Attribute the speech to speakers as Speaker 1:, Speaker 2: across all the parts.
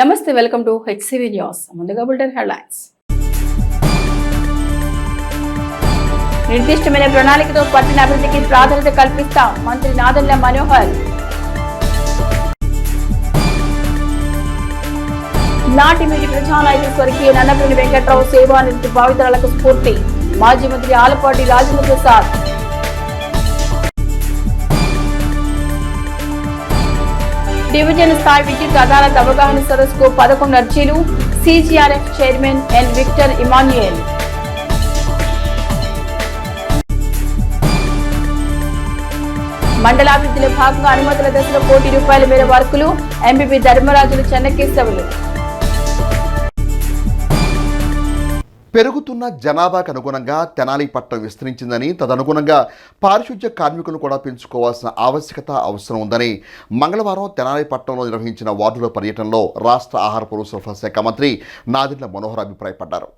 Speaker 1: నమస్తే, welcome to HCV news. ముందుగా bulletin headlines. నిర్దిష్టమైన ప్రణాళికతో పట్టణ అభివృద్ధికి ప్రాధాన్యత కల్పిస్తాం మంత్రి నాదెండ్ల మనోహర్. నాటి మీటి ప్రజానాయకుడు స్వర్గీయ నన్నపల్లి వెంకట్రావు సేవానివృత్తి భావితరాలకు స్ఫూర్తి మాజీ మంత్రి ఆలపాటి రాజేంద్ర ప్రసాద్. డివిజన్ స్థాయి విద్యుత్ అదాలత్ అవగాహన సదస్సుకు 11 అర్జీలు. CGRF chairman N Victor Emmanuel. మండలాభివృద్ధిలో భాగంగా అనుమతుల దశలో ₹1,00,00,000 మేర వర్కులు. ఎంపీపీ ధర్మరాజులు చెన్నకేశవులు.
Speaker 2: పెరుగుతున్న జనాభాకు అనుగుణంగా తెనాలి పట్టణం విస్తరించిందని, తదనుగుణంగా పారిశుధ్య కార్మికులను కూడా పెంచుకోవాల్సిన అవసరం ఉందని మంగళవారం తెనాలి పట్టణంలో నిర్వహించిన వార్డుల పర్యటనలో రాష్ట్ర ఆహార పౌర సరఫరా శాఖ మంత్రి నాదెండ్ల మనోహర్ అభిప్రాయపడ్డారు.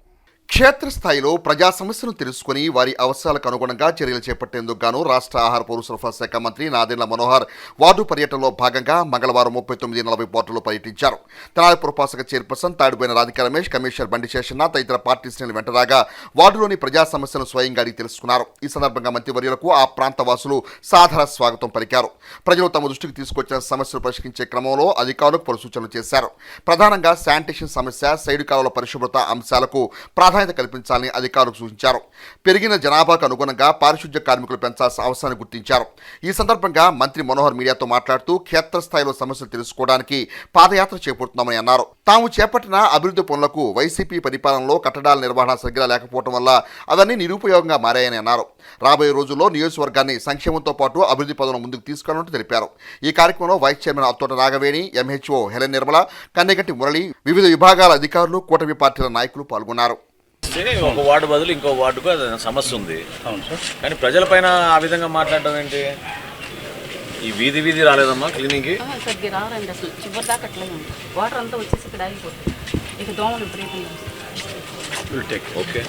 Speaker 2: క్షేత్రస్థాయిలో ప్రజా సమస్యలను తెలుసుకుని వారి అవసరాలకు అనుగుణంగా చర్యలు చేపట్టేందుకు గాను రాష్ట్ర ఆహార పౌర సరఫరా శాఖ మంత్రి నాదెండ్ల మనోహర్ వార్డు పర్యటనలో భాగంగా మంగళవారం 39-40 వార్డుల్లో పర్యటించారు. తెనాలి పురపాలక చైర్పర్సన్ తాడిపోయిన రాధిక రమేష్, కమిషనర్ బండి శేషన్న తదితర పార్టీ శ్రేణులు వెంటరాగా వార్డులోని ప్రజా సమస్యలను స్వయంగా అడిగి తెలుసుకున్నారు. ఈ సందర్భంగా మంత్రివర్యులకు ఆ ప్రాంత వాసులు సాధారణ స్వాగతం పలికారు. ప్రజలు తమ దృష్టికి తీసుకొచ్చిన సమస్యలు పరిష్కరించే క్రమంలో అధికారులకు పలు సూచనలు చేశారు. ప్రధానంగా శానిటేషన్ సమస్య, సైడు కాలువల పరిశుభ్రత అంశాలకు ప్రాధాన్యత కల్పించాలని అధికారులకు సూచించారు. పెరిగిన జనాభాకు అనుగుణంగా పారిశుధ్య కార్మికులు పెంచాల్సిన అవసరాన్ని గుర్తించారు. ఈ సందర్భంగా మంత్రి మనోహర్ మీడియాతో మాట్లాడుతూ క్షేత్రస్థాయిలో సమస్యలు తెలుసుకోవడానికి పాదయాత్ర చేపడుతున్నామని అన్నారు. తాము చేపట్టిన అభివృద్ధి పనులకు వైసీపీ పరిపాలనలో కట్టడాల నిర్వహణ సరిగ్గా లేకపోవడం వల్ల అవన్నీ నిరుపయోగంగా మారాయని అన్నారు. రాబోయే రోజుల్లో నియోజకవర్గాన్ని సంక్షేమంతో పాటు అభివృద్ధి పనులను ముందుకు తీసుకెళ్లాలంటూ తెలిపారు. ఈ కార్యక్రమంలో vice chairman Attota Nagaveni, MHO Helen Nirmala, Kanneganti Murali, వివిధ విభాగాల అధికారులు, కూటమి పార్టీల నాయకులు పాల్గొన్నారు.
Speaker 3: ఒక వార్డు బదులు ఇంకో వార్డుకు సమస్య ఉంది. కానీ ప్రజలపైన ఆ విధంగా మాట్లాడటం ఏంటి? ఈ వీధి రాలేదమ్మా క్లీనింగ్కి?
Speaker 4: సరిగ్గా రారండి, అసలు చివరి దాకా అట్లా ఉంది. వాటర్ అంతా వచ్చేసి ఇక్కడ ఆగిపోతుంది. ఇక దోమలు విపరీతంగా
Speaker 3: ఓకే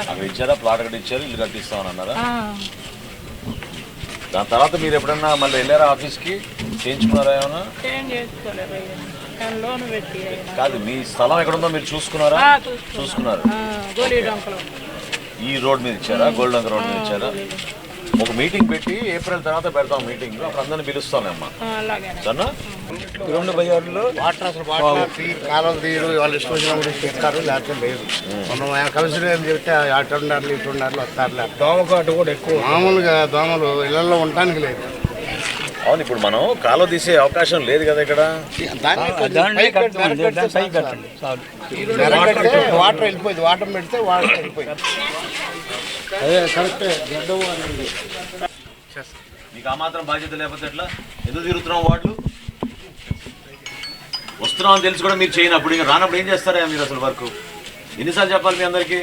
Speaker 3: అక్కడ ఇచ్చారా? ప్లాట్ కట్టి ఇచ్చారు, ఇల్లు కట్టిస్తామని అన్నారా? దాని తర్వాత మీరు ఎప్పుడన్నా మళ్ళీ వెళ్ళారా ఆఫీస్కి? చేయించుకున్నారా ఏమన్నా? కాదు, మీ స్థలం ఎక్కడుందో మీరు చూసుకున్నారా? చూసుకున్నారు. ఈ రోడ్ మీద ఇచ్చారా? గోల్డెన్ రోడ్ మీద ఇచ్చారా? ఒక మీటింగ్ పెట్టి ఏప్రిల్ తర్వాత పెడతాం మీటింగ్. అప్పుడు అందరిని పిలుస్తానమ్మా. సరేనా?
Speaker 5: 2 బయ్యార్లు వాటర్ అసలు కాలువలు తీయరు, వాళ్ళు ఇష్టం వచ్చినప్పుడు చెప్తారు, లేకపోతే లేదు. మనం కలిసి చెప్తే అటు ఉండాలి, ఇటు ఉండాలి, వస్తారులే. దోమకాటు కూడా ఎక్కువ. మామూలుగా దోమలు ఇళ్లలో ఉండటానికి లేదు.
Speaker 3: అవును, ఇప్పుడు మనం కాలువ తీసే అవకాశం లేదు కదా ఇక్కడ.
Speaker 5: వాటర్ వెళ్ళిపోయింది, వాటర్ పెడితే వాటర్ వెళ్ళిపోయింది. అదే కరెక్టే.
Speaker 3: మీకు ఆ మాత్రం బాధ్యత లేకపోతే ఎట్లా? ఎందుకు తిరుగుతున్నాం? వార్డులు వస్తున్నాం అని తెలిసి కూడా మీరు చేయనప్పుడు ఇంకా రానప్పుడు ఏం చేస్తారా మీరు? అసలు వర్క్ ఎన్నిసార్లు చెప్పాలి మీ అందరికీ?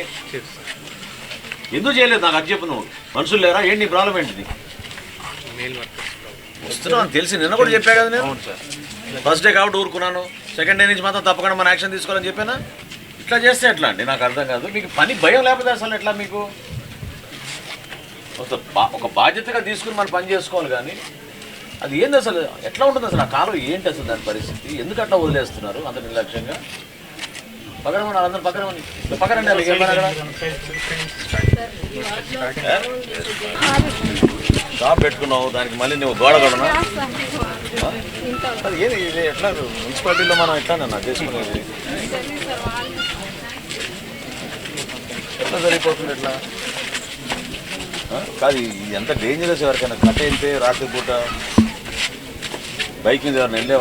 Speaker 3: ఎందుకు చేయలేదు నాకు అది చెప్పు. నువ్వు మనుషులు లేరా ఏంటి? నీ ప్రాబ్లం ఏంటిది? వస్తున్నావు అని తెలిసి నిన్న కూడా చెప్పా కదా నేను. ఫస్ట్ డే కాబట్టి ఊరుకున్నాను, సెకండ్ డే నుంచి మాత్రం తప్పకుండా మన యాక్షన్ తీసుకోవాలని చెప్పానా? ఇట్లా చేస్తే ఎట్లా అండి? నాకు అర్థం కాదు. మీకు పని భయం లేకపోతే అసలు ఎట్లా? మీకు ఒక బాధ్యతగా తీసుకుని మనం పని చేసుకోవాలి. కానీ అది ఏంది అసలు? ఎట్లా ఉంటుంది అసలు? ఆ కాలం ఏంటి అసలు? దాని పరిస్థితి ఎందుకు అట్లా వదిలేస్తున్నారు అంత నిర్లక్ష్యంగా? పక్కన అందరూ పక్కనండి. అది షాప్ పెట్టుకున్నావు, దానికి మళ్ళీ నువ్వు గోడ కొడనా? అది ఏది ఇది? ఎట్లా మున్సిపాలిటీలో మనం ఎట్లానన్నా చేసుకునేది? ఎట్లా సరిపోతుంది? ఎట్లా కాదు, ఇది ఎంత డేంజరస్. ఎవరికైనా కట్ట వెళ్తే రాత్రిపూట బైక్ మీద ఎవరైనా వెళ్ళే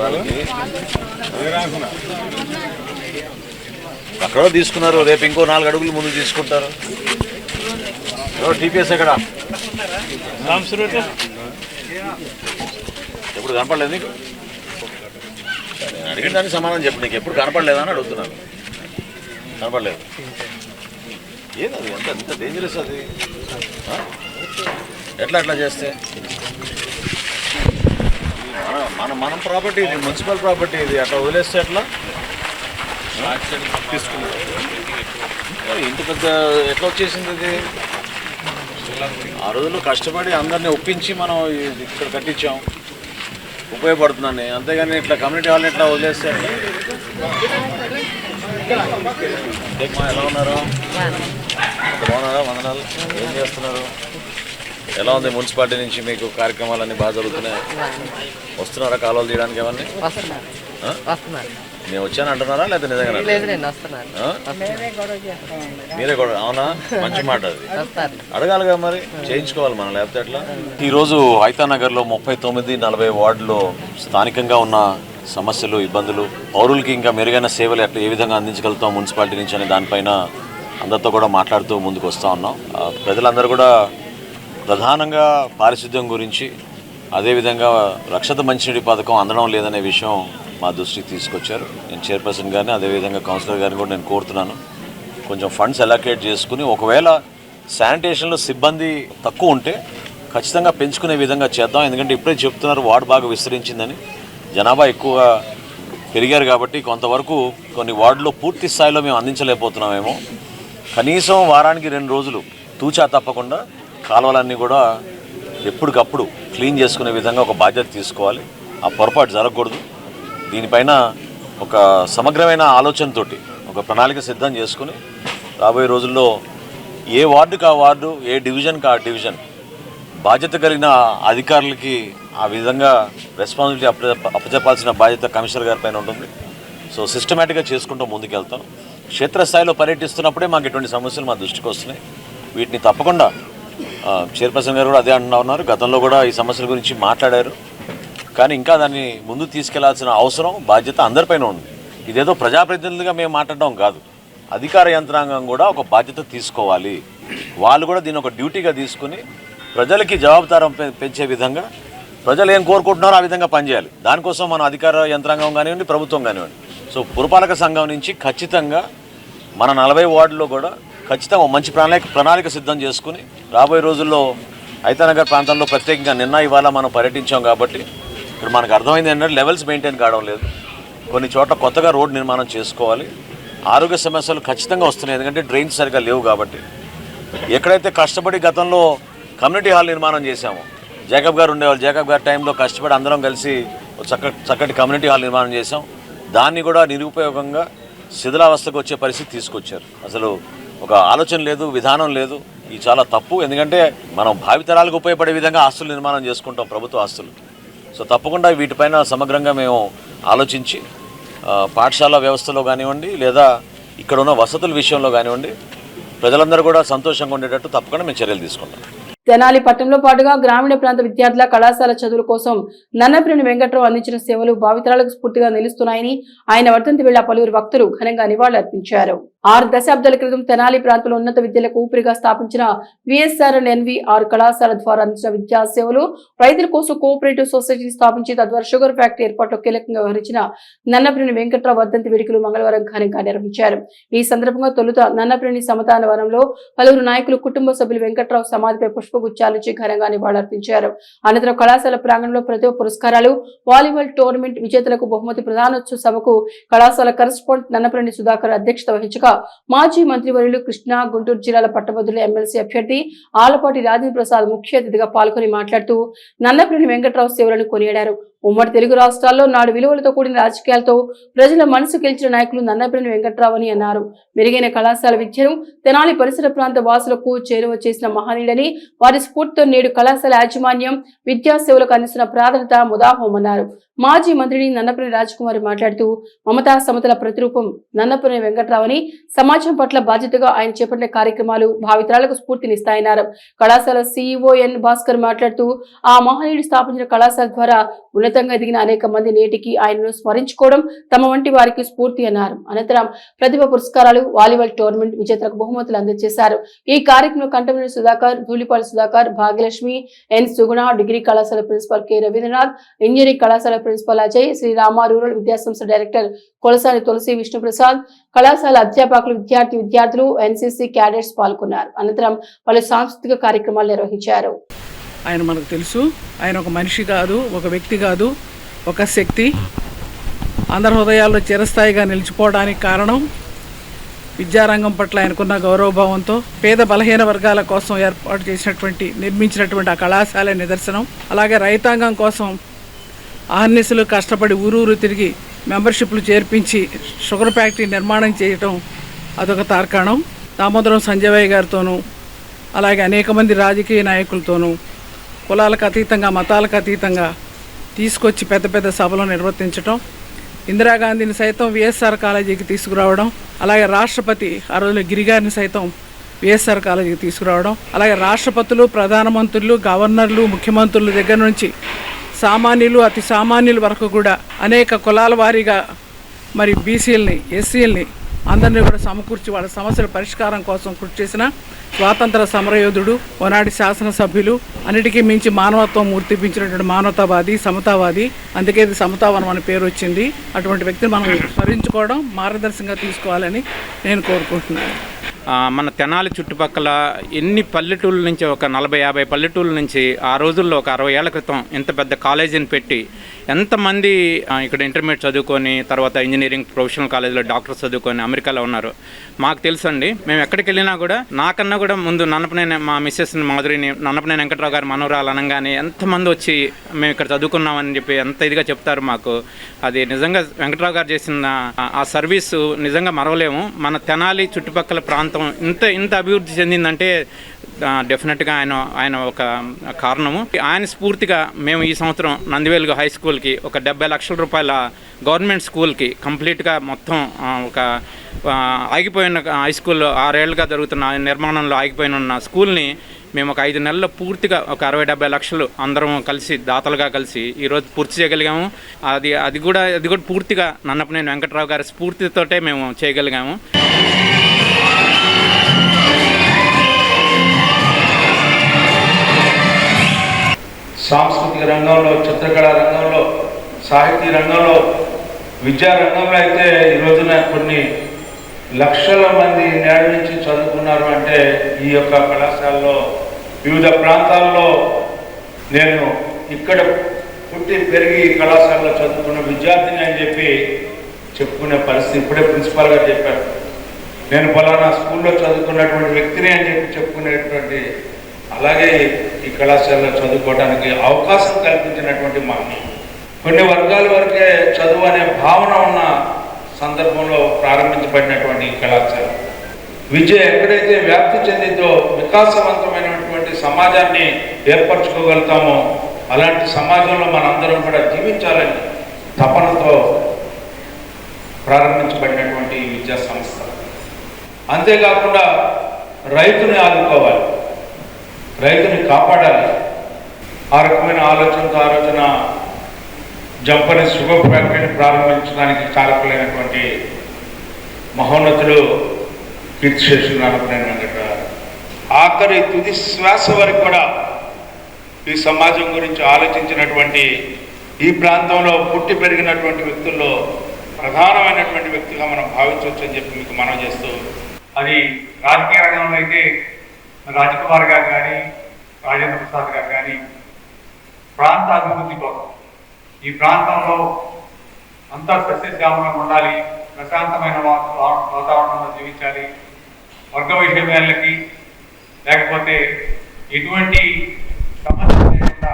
Speaker 3: వాళ్ళకి అక్కడ తీసుకున్నారు, రేపు ఇంకో 4 అడుగులు ముందు తీసుకుంటారు. టీపీఎస్ ఎక్కడ? ఎప్పుడు కనపడలేదు నీకు? నేను అడిగిన దానికి సమాధానం చెప్పు. నీకు ఎప్పుడు కనపడలేదా అని అడుగుతున్నాను. కనపడలేదు. ఏది అది? ఎంత డేంజరస్ అది? ఎట్లా చేస్తే? మన ప్రాపర్టీ ఇది, మున్సిపల్ ప్రాపర్టీ ఇది. అట్లా వదిలేస్తే ఎట్లా? తీసుకున్నారు ఇంత పెద్ద ఎట్లా వచ్చేసింది ఇది? ఆ రోజుల్లో కష్టపడి అందరినీ ఒప్పించి మనం ఇక్కడ కట్టించాం. ఉపయోగపడుతుందని. అంతేగాని ఇట్లా కమ్యూనిటీ హాల్ని ఇట్లా వదిలేస్తారు. ఎలా ఉన్నారు? బాగున్నారా? వందనాలు. ఏం చేస్తున్నారు? ఎలా ఉంది మున్సిపాలిటీ నుంచి మీకు కార్యక్రమాలన్నీ బాగా జరుగుతున్నాయి? వస్తున్నారా కాలువలు తీయడానికి? ఏమన్నా నేను వచ్చాను అంటున్నారా లేదా నిజంగా? మీరే కూడా? అవునా, మంచి మాట. అది అడగాలిగా మరి, చేయించుకోవాలి మనం, లేకపోతే ఎట్లా? ఈరోజు హైతానగర్లో 39, 40 వార్డులో స్థానికంగా ఉన్న సమస్యలు, ఇబ్బందులు, పౌరులకి ఇంకా మెరుగైన సేవలు ఎట్లా ఏ విధంగా అందించగలుగుతాం మున్సిపాలిటీ నుంచి అనే దానిపైన అందరితో కూడా మాట్లాడుతూ ముందుకు వస్తూ ఉన్నాం. ప్రజలందరూ కూడా ప్రధానంగా పారిశుద్ధ్యం గురించి, అదేవిధంగా రక్షిత మంచినీటి పథకం అందడం లేదనే విషయం మా దృష్టికి తీసుకొచ్చారు. నేను చైర్పర్సన్ గారిని, అదేవిధంగా కౌన్సిలర్ గారిని కూడా నేను కోరుతున్నాను, కొంచెం ఫండ్స్ అలొకేట్ చేసుకుని ఒకవేళ శానిటేషన్లో సిబ్బంది తక్కువ ఉంటే ఖచ్చితంగా పెంచుకునే విధంగా చేద్దాం. ఎందుకంటే ఇప్పుడే చెప్తున్నారు వార్డు బాగా విస్తరించిందని, జనాభా ఎక్కువగా పెరిగారు కాబట్టి కొంతవరకు కొన్ని వార్డులో పూర్తి స్థాయిలో మేము అందించలేకపోతున్నామేమో. కనీసం వారానికి 2 రోజులు తూచా తప్పకుండా కాలువలన్నీ కూడా ఎప్పటికప్పుడు క్లీన్ చేసుకునే విధంగా ఒక బాధ్యత తీసుకోవాలి. ఆ పొరపాటు జరగకూడదు. దీనిపైన ఒక సమగ్రమైన ఆలోచనతోటి ఒక ప్రణాళిక సిద్ధం చేసుకుని రాబోయే రోజుల్లో ఏ వార్డుకి ఆ వార్డు, ఏ డివిజన్కి ఆ డివిజన్ బాధ్యత కలిగిన అధికారులకి ఆ విధంగా రెస్పాన్సిబిలిటీ అప్పచెప్పాల్సిన బాధ్యత కమిషనర్ గారి పైన ఉంటుంది. సో సిస్టమేటిక్గా చేసుకుంటూ ముందుకెళ్తాం. క్షేత్రస్థాయిలో పర్యటిస్తున్నప్పుడే మాకు ఎటువంటి సమస్యలు మా దృష్టికి వస్తున్నాయి. వీటిని తప్పకుండా చైర్పర్సన్ గారు కూడా అదే అంటున్నా ఉన్నారు. గతంలో కూడా ఈ సమస్యల గురించి మాట్లాడారు. కానీ ఇంకా దాన్ని ముందు తీసుకెళ్లాల్సిన అవసరం, బాధ్యత అందరిపైన ఉంది. ఇదేదో ప్రజాప్రతినిధులుగా మేము మాట్లాడడం కాదు, అధికార యంత్రాంగం కూడా ఒక బాధ్యత తీసుకోవాలి. వాళ్ళు కూడా దీన్ని ఒక డ్యూటీగా తీసుకుని ప్రజలకి జవాబుదారం పెంచే విధంగా, ప్రజలు ఏం కోరుకుంటున్నారో ఆ విధంగా పనిచేయాలి. దానికోసం మన అధికార యంత్రాంగం కానివ్వండి, ప్రభుత్వం కానివ్వండి. సో పురపాలక సంఘం నుంచి ఖచ్చితంగా మన 40 వార్డుల్లో కూడా ఖచ్చితంగా మంచి ప్రణాళిక సిద్ధం చేసుకుని రాబోయే రోజుల్లో హైతానగర్ ప్రాంతంలో ప్రత్యేకంగా ఇవాళ మనం పర్యటించాం కాబట్టి ఇక్కడ మనకు అర్థమైంది ఏంటంటే లెవెల్స్ మెయింటైన్ కావడం లేదు. కొన్ని చోట్ల కొత్తగా రోడ్ నిర్మాణం చేసుకోవాలి. ఆరోగ్య సమస్యలు ఖచ్చితంగా వస్తున్నాయి, ఎందుకంటే డ్రైన్స్ సరిగ్గా లేవు కాబట్టి. ఎక్కడైతే కష్టపడి గతంలో కమ్యూనిటీ హాల్ నిర్మాణం చేశామో, జేకబ్ గారు ఉండేవాళ్ళు, జేకబ్ గారి టైంలో కష్టపడి అందరం కలిసి చక్కటి కమ్యూనిటీ హాల్ నిర్మాణం చేశాం. దాన్ని కూడా నిరుపయోగంగా శిథిలావస్థకు వచ్చే పరిస్థితి తీసుకొచ్చారు. అసలు ఒక ఆలోచన లేదు, విధానం లేదు. ఇది చాలా తప్పు. ఎందుకంటే మనం భావితరాలకు ఉపయోగపడే విధంగా ఆస్తులు నిర్మాణం చేసుకుంటాం, ప్రభుత్వ ఆస్తులు. సో తప్పకుండా వీటిపైన సమగ్రంగా మేము ఆలోచించి పాఠశాల వ్యవస్థలో కానివ్వండి, లేదా ఇక్కడ ఉన్న వసతుల విషయంలో కానివ్వండి, ప్రజలందరూ కూడా సంతోషంగా ఉండేటట్టు తప్పకుండా మేము చర్యలు తీసుకుంటాం.
Speaker 1: తెనాలి పట్టణంలో పాటుగా గ్రామీణ ప్రాంత విద్యార్థుల కళాశాల చదువుల కోసం నన్నప్రేణి వెంకట్రావు అందించిన సేవలు భావితరాలకు స్ఫూర్తిగా నిలుస్తున్నాయని ఆయన వర్ధంతి వేళ పలువురు భక్తులు ఘనంగా నివాళులర్పించారు. 6 దశాబ్దాల క్రితం తెనాలి ప్రాంతంలో ఉన్నత విద్యలకు ఊపిరిగా స్థాపించిన VSRNNVR కళాశాల ద్వారా అందించిన విద్యా సేవలు, రైతుల కోసం కోఆపరేటివ్ సొసైటీ స్థాపించి తద్వారా షుగర్ ఫ్యాక్టరీ ఏర్పాటులో కీలకంగా వ్యవహరించిన నన్నప్రేణి వెంకట్రావు వర్ధంతి వేడుకలు మంగళవారం ఘనంగా నిర్వహించారు. ఈ సందర్భంగా తొలుత నన్నప్రేణి సమతాన వనంలో పలువురు నాయకులు, కుటుంబ సభ్యులు వెంకట్రావు సమాధిపై పుష్పగుచ్చాలించి ఘనంగా నివాళులర్పించారు. అనంతరం కళాశాల ప్రాంగణంలో ప్రతిభ పురస్కారాలు, వాలీబాల్ టోర్నమెంట్ విజేతలకు బహుమతి ప్రదానోత్సవ సభకు కళాశాల కరెస్పాండెంట్ నన్నప్రేణి సుధాకర్ అధ్యక్షత వహించగా మాజీ మంత్రివర్యులు కృష్ణా, గుంటూరు జిల్లాల పట్టభద్రుల ఎమ్మెల్సీ అభ్యర్థి ఆలపాటి రాజేంద్ర ప్రసాద్ ముఖ్య అతిథిగా పాల్గొని మాట్లాడుతూ నన్నప్రేణి వెంకట్రావు సేవలను కొనియాడారు. ఉమ్మడి తెలుగు రాష్ట్రాల్లో నాడు విలువలతో కూడిన రాజకీయాలతో ప్రజల మనసు గెలిచిన నాయకులు నన్నప్రేణి వెంకట్రావు అని అన్నారు. మెరుగైన కళాశాల విద్యను తెనాలి పరిసర ప్రాంత వాసులకు చేరువ చేసిన మహనీయుడని, వారి స్ఫూర్తితో నేడు కళాశాల యాజమాన్యం విద్యా సేవలకు అందిస్తున్న ప్రాధాన్యత ముదాహమన్నారు. మాజీ మంత్రిని నన్నప్రేణి రాజకుమారి మాట్లాడుతూ మమతా సమతల ప్రతిరూపం నన్నప్రేణి వెంకట్రావు అని, సమాజం పట్ల బాధ్యతగా ఆయన చేపట్టిన కార్యక్రమాలు భావితరాలకు స్ఫూర్తినిస్తాయన్నారు. కళాశాల CEO N భాస్కర్ మాట్లాడుతూ ఆ మహనీయుడు స్థాపించిన కళాశాల ద్వారా ఉన్నతంగా ఎదిగిన అనేక మంది నేటికి ఆయనను స్మరించుకోవడం తమ వంటి వారికి స్ఫూర్తి అన్నారు. అనంతరం ప్రతిభ పురస్కారాలు, వాలీబాల్ టోర్నమెంట్ విజేతలకు బహుమతులు అందజేశారు. ఈ కార్యక్రమంలో కంటమినేని సుధాకర్, ధూళిపాటి సుధాకర్, భాగ్యలక్ష్మి, N సుగుణ, డిగ్రీ కళాశాల ప్రిన్సిపల్ K రవీంద్రనాథ్, ఇంజనీరింగ్ కళాశాల ప్రిన్సిపల్ అజయ్, శ్రీరామ రూరల్ విద్యాసంస్థ డైరెక్టర్ కొలసాని తులసి విష్ణుప్రసాద్, కళాశాల అధ్యాపకులు, విద్యార్థులు, NCC క్యాడెట్స్ పాల్గొన్నారు. అనంతరం పలు సాంస్కృతిక కార్యక్రమాలు నిర్వహించారు.
Speaker 6: ఆయన మనకు తెలుసు. ఆయన ఒక మనిషి కాదు, ఒక వ్యక్తి కాదు, ఒక శక్తి. అందరి హృదయాల్లో చిరస్థాయిగా నిలిచిపోవడానికి కారణం విద్యారంగం పట్ల ఆయనకున్న గౌరవభావంతో పేద బలహీన వర్గాల కోసం నిర్మించినటువంటి ఆ కళాశాల నిదర్శనం. అలాగే రైతాంగం కోసం ఆహర్నిశలు కష్టపడి ఊరూరు తిరిగి మెంబర్షిప్లు చేర్పించి షుగర్ ఫ్యాక్టరీ నిర్మాణం చేయటం అదొక తార్కాణం. దామోదరం సంజయ్ గారితోనూ అలాగే అనేక మంది రాజకీయ నాయకులతోనూ కులాలకు అతీతంగా మతాలకు అతీతంగా తీసుకొచ్చి పెద్ద పెద్ద సభలు నిర్వర్తించటం, ఇందిరాగాంధీని సైతం విఎస్ఆర్ కాలేజీకి తీసుకురావడం, అలాగే రాష్ట్రపతి ఆ రోజుల్లో గిరిగారిని సైతం విఎస్ఆర్ కాలేజీకి తీసుకురావడం, అలాగే రాష్ట్రపతులు, ప్రధానమంత్రులు, గవర్నర్లు, ముఖ్యమంత్రుల దగ్గర నుంచి సామాన్యులు, అతి సామాన్యుల వరకు కూడా అనేక కులాల వారీగా మరి బీసీలని, ఎస్సీలని అందరినీ కూడా సమకూర్చి వాళ్ళ సమస్యల పరిష్కారం కోసం కృషి చేసిన స్వాతంత్ర సమరయోధుడు, ఓనాటి శాసనసభ్యులు, అన్నిటికీ మించి మానవత్వం మూర్తిపించినటువంటి మానవతావాది, సమతావాది, అందుకే ఇది సమతావనం అనే పేరు వచ్చింది. అటువంటి వ్యక్తిని మనం స్మరించుకోవడం, మార్గదర్శకంగా తీసుకోవాలని నేను కోరుకుంటున్నాను.
Speaker 7: మన తెనాలి చుట్టుపక్కల ఎన్ని పల్లెటూళ్ళ నుంచి, ఒక 40-50 పల్లెటూళ్ళ నుంచి ఆ రోజుల్లో ఒక 60 ఏళ్ల క్రితం ఇంత పెద్ద కాలేజీని పెట్టి ఎంతమంది ఇక్కడ ఇంటర్మీడియట్ చదువుకొని తర్వాత ఇంజనీరింగ్ ప్రొఫెషనల్ కాలేజీలో డాక్టర్ చదువుకొని అమెరికాలో ఉన్నారు మాకు తెలుసండి. మేము ఎక్కడికి వెళ్ళినా కూడా నాకన్నా కూడా ముందు నన్నపనేని మా మిస్సెస్ మాధురిని నన్నపనేని వెంకట్రావు గారు మనవరాలు అనగానే ఎంతమంది వచ్చి మేము ఇక్కడ చదువుకున్నామని చెప్పి ఎంత ఇదిగా చెప్తారు మాకు. అది నిజంగా వెంకట్రావు గారు చేసిన ఆ సర్వీసు నిజంగా మరవలేము. మన తెనాలి చుట్టుపక్కల ప్రాంతం ఇంత అభివృద్ధి చెందిందంటే డెఫినెట్గా ఆయన ఒక కారణము. ఆయన స్ఫూర్తిగా మేము ఈ సంవత్సరం నందివేలుగు హై స్కూల్కి ఒక 70 లక్షల రూపాయల గవర్నమెంట్ స్కూల్కి కంప్లీట్గా మొత్తం ఒక ఆగిపోయిన హై స్కూల్ 6 ఏళ్ళుగా జరుగుతున్న నిర్మాణంలో ఆగిపోయిన స్కూల్ని మేము ఒక 5 నెలల్లో పూర్తిగా ఒక 60-70 లక్షలు అందరం కలిసి దాతలుగా కలిసి ఈరోజు పూర్తి చేయగలిగాము. అది కూడా పూర్తిగా నన్నపనేని వెంకట్రావు గారి స్ఫూర్తితోటే మేము చేయగలిగాము.
Speaker 8: సాంస్కృతిక రంగంలో, చిత్రకళా రంగంలో, సాహితీ రంగంలో, విద్యా రంగంలో అయితే ఈ రోజున కొన్ని లక్షల మంది నేల నుంచి చదువుకున్నారు. అంటే ఈ యొక్క కళాశాలలో వివిధ ప్రాంతాల్లో నేను ఇక్కడ పుట్టి పెరిగి కళాశాలలో చదువుకున్న విద్యార్థిని అని చెప్పి చెప్పుకునే పరిస్థితి. ఇప్పుడే ప్రిన్సిపాల్ గారు చెప్పారు, నేను ఫలానా స్కూల్లో చదువుకున్నటువంటి వ్యక్తిని అని చెప్పి చెప్పుకునేటువంటి, అలాగే ఈ కళాశాలలో చదువుకోవడానికి అవకాశం కల్పించినటువంటి మహనీయుడు. కొన్ని వర్గాల వరకే చదువు అనే భావన ఉన్న సందర్భంలో ప్రారంభించబడినటువంటి ఈ కళాశాల విద్య ఎక్కడైతే వ్యాప్తి చెందిందో వికాసవంతమైనటువంటి సమాజాన్ని ఏర్పరచుకోగలుగుతామో అలాంటి సమాజంలో మనందరం కూడా జీవించాలని తపనతో ప్రారంభించబడినటువంటి ఈ విద్యా సంస్థ. అంతేకాకుండా రైతుని ఆదుకోవాలి, రైతుని కాపాడాలి. ఆ రకమైన ఆలోచన జంపని షుగర్ ఫ్యాక్టరీని ప్రారంభించడానికి కారకులైనటువంటి మహోన్నతులు కీర్తిశేషులు నన్నపనేని వెంకట్రావు. ఆఖరి తుది శ్వాస వరకు కూడా ఈ సమాజం గురించి ఆలోచించినటువంటి, ఈ ప్రాంతంలో పుట్టి పెరిగినటువంటి వ్యక్తుల్లో ప్రధానమైనటువంటి వ్యక్తిగా మనం భావించవచ్చు అని చెప్పి మీకు మనం చేస్తూ,
Speaker 9: అది రాజకీయ రంగంలో అయితే రాజకుమార్ గారు కానీ, రాజేంద్ర ప్రసాద్ గారు కానీ ప్రాంత అభివృద్ధి కోసం ఈ ప్రాంతంలో అంతా సస్యశ్యామలంగా ఉండాలి, ప్రశాంతమైన వాతావరణంలో జీవించాలి, వర్గ వైషమ్యాలకి లేకపోతే ఎటువంటి సమస్య లేకుండా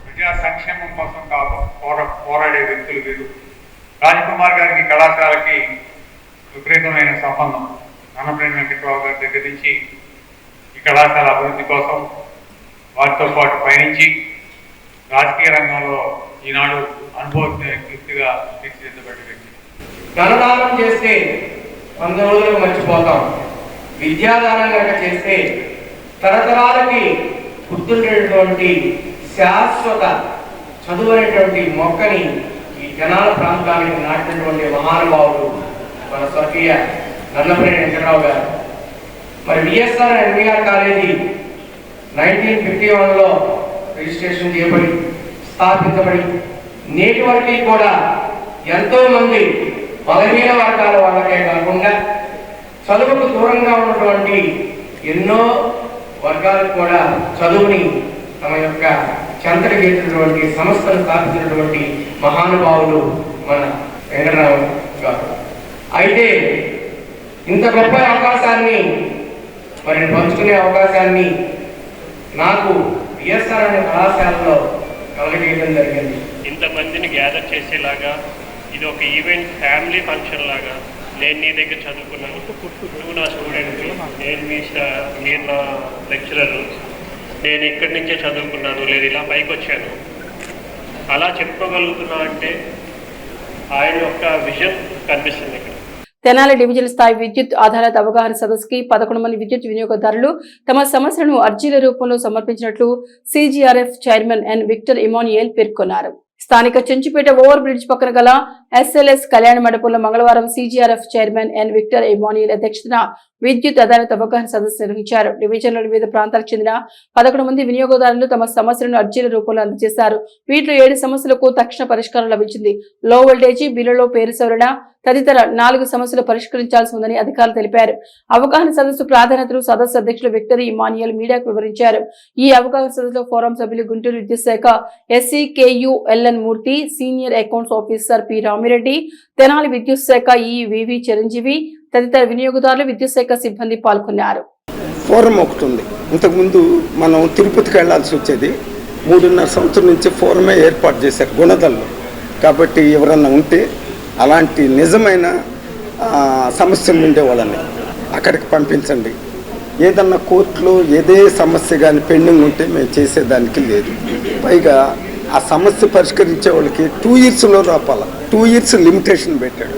Speaker 9: ప్రజా సంక్షేమం కోసం పోరాడే వ్యక్తులు వీరు. రాజకుమార్ గారికి కళాశాలకి విపరీతమైన సంబంధం. నన్నపనేని వెంకట్రావు గారి దగ్గర నుంచి ఈ కళాశాల అభివృద్ధి కోసం వారితో పాటు పయనించి రాజకీయ రంగంలో ఈనాడు అనుభవజ్ఞగా తీర్చిదిద్దబడ్డ వ్యక్తి.
Speaker 10: ధనదానం చేస్తే 100 రోజులకు మర్చిపోతాం. విద్యాదానం కనుక చేస్తే తరతరాలకి గుర్తుండేటువంటి శాశ్వత చదువు అనేటువంటి మొక్కని ఈ జనాల ప్రాంతానికి నాటినటువంటి మహానుభావుడు మన స్వర్గీయ నన్నపనేని వెంకట్రావు గారు. మరి విఎస్ఆర్ ఎన్వీఆర్ కాలేజీ 1951లో రిజిస్ట్రేషన్ చేయబడి స్థాపించబడి నేటి వరకు కూడా ఎంతోమంది బలహీన వర్గాల వాళ్ళకే కాకుండా చదువుకు దూరంగా ఉన్నటువంటి ఎన్నో వర్గాలకు కూడా చదువుని తమ యొక్క చెంతకు చేసినటువంటి సంస్థను స్థాపించినటువంటి మహానుభావులు మన వెంకటరావు గారు. అయితే ఇంత గొప్ప అవకాశాన్ని మరి పంచుకునే అవకాశాన్ని నాకు విఎస్ఆర్ అనే కళాశాలలో కలగజేయడం జరిగింది.
Speaker 11: ఇంతమందిని గ్యాదర్ చేసేలాగా ఇది ఒక ఈవెంట్ ఫ్యామిలీ ఫంక్షన్ లాగా నేను నీ దగ్గర చదువుకున్నాను, నువ్వు నా స్టూడెంట్, మీరు నా లెక్చరరు, నేను ఇక్కడి నుంచే చదువుకున్నాను లేదు ఇలా పైకి వచ్చాను అలా చెప్పుకోగలుగుతున్నా అంటే ఆయన యొక్క విజన్ కనిపిస్తుంది ఇక్కడ.
Speaker 1: తెనాలి డివిజన్ స్థాయి విద్యుత్ ఆధారిత అవగాహన సదస్సుకి 11 మంది విద్యుత్ వినియోగదారులు తమ సమస్యలను అర్జీల రూపంలో సమర్పించినట్లు CGRF chairman N Victor Emmanuel పేర్కొన్నారు. స్థానిక చెంచుపేట ఓవర్ బ్రిడ్జ్ పక్కన గల ఎస్ఎల్ఎస్ కళ్యాణ మండపంలో మంగళవారం CGRF chairman N Victor Emmanuel అధ్యక్షతన విద్యుత్ ఆధారిత అవగాహన సదస్సు నిర్వహించారు. డివిజన్లోని వివిధ ప్రాంతాలకు చెందిన 11 మంది వినియోగదారులు తమ సమస్యలను అర్జీల రూపంలో అందజేశారు. వీటిలో 7 సమస్యలకు తక్షణ పరిష్కారం లభించింది. లో వోల్టేజీ, బిల్లులో పేరు సవరణ తదితర 4 సమస్యలు పరిష్కరించాల్సి ఉందని అధికారులు తెలిపారు. అవగాహన సదస్సు ప్రాధాన్యతలు సదస్సు అధ్యక్షులు విక్టర్ ఇమాన్యుయల్ మీడియాకు వివరించారు. ఈ అవగాహన సదస్సులో ఫోరం సభ్యులు గుంటూరు విద్యుత్ శాఖ SCKULN Murthy, senior accounts officer P Ramireddy, Tenali విద్యుత్ శాఖ వివి చిరంజీవి తదితర వినియోగదారులు, విద్యుత్ శాఖ సిబ్బంది పాల్గొన్నారు.
Speaker 12: ఫోరం ఒకటి ఉంది. ఇంతకుముందు మనం తిరుపతికి వెళ్లాల్సి వచ్చేది. 3.5 సంవత్సరం నుంచి ఫోరమే ఏర్పాటు చేశారు గుణదల్లో. కాబట్టి ఎవరన్నా ఉంటే అలాంటి నిజమైన సమస్యలు ఉండే వాళ్ళని అక్కడికి పంపించండి. ఏదన్నా కోర్టులో ఏదే సమస్య కానీ పెండింగ్ ఉంటే మేము చేసేదానికి లేదు. పైగా ఆ సమస్య పరిష్కరించే వాళ్ళకి 2 ఇయర్స్లో లోపల 2 ఇయర్స్ లిమిటేషన్ పెట్టాడు.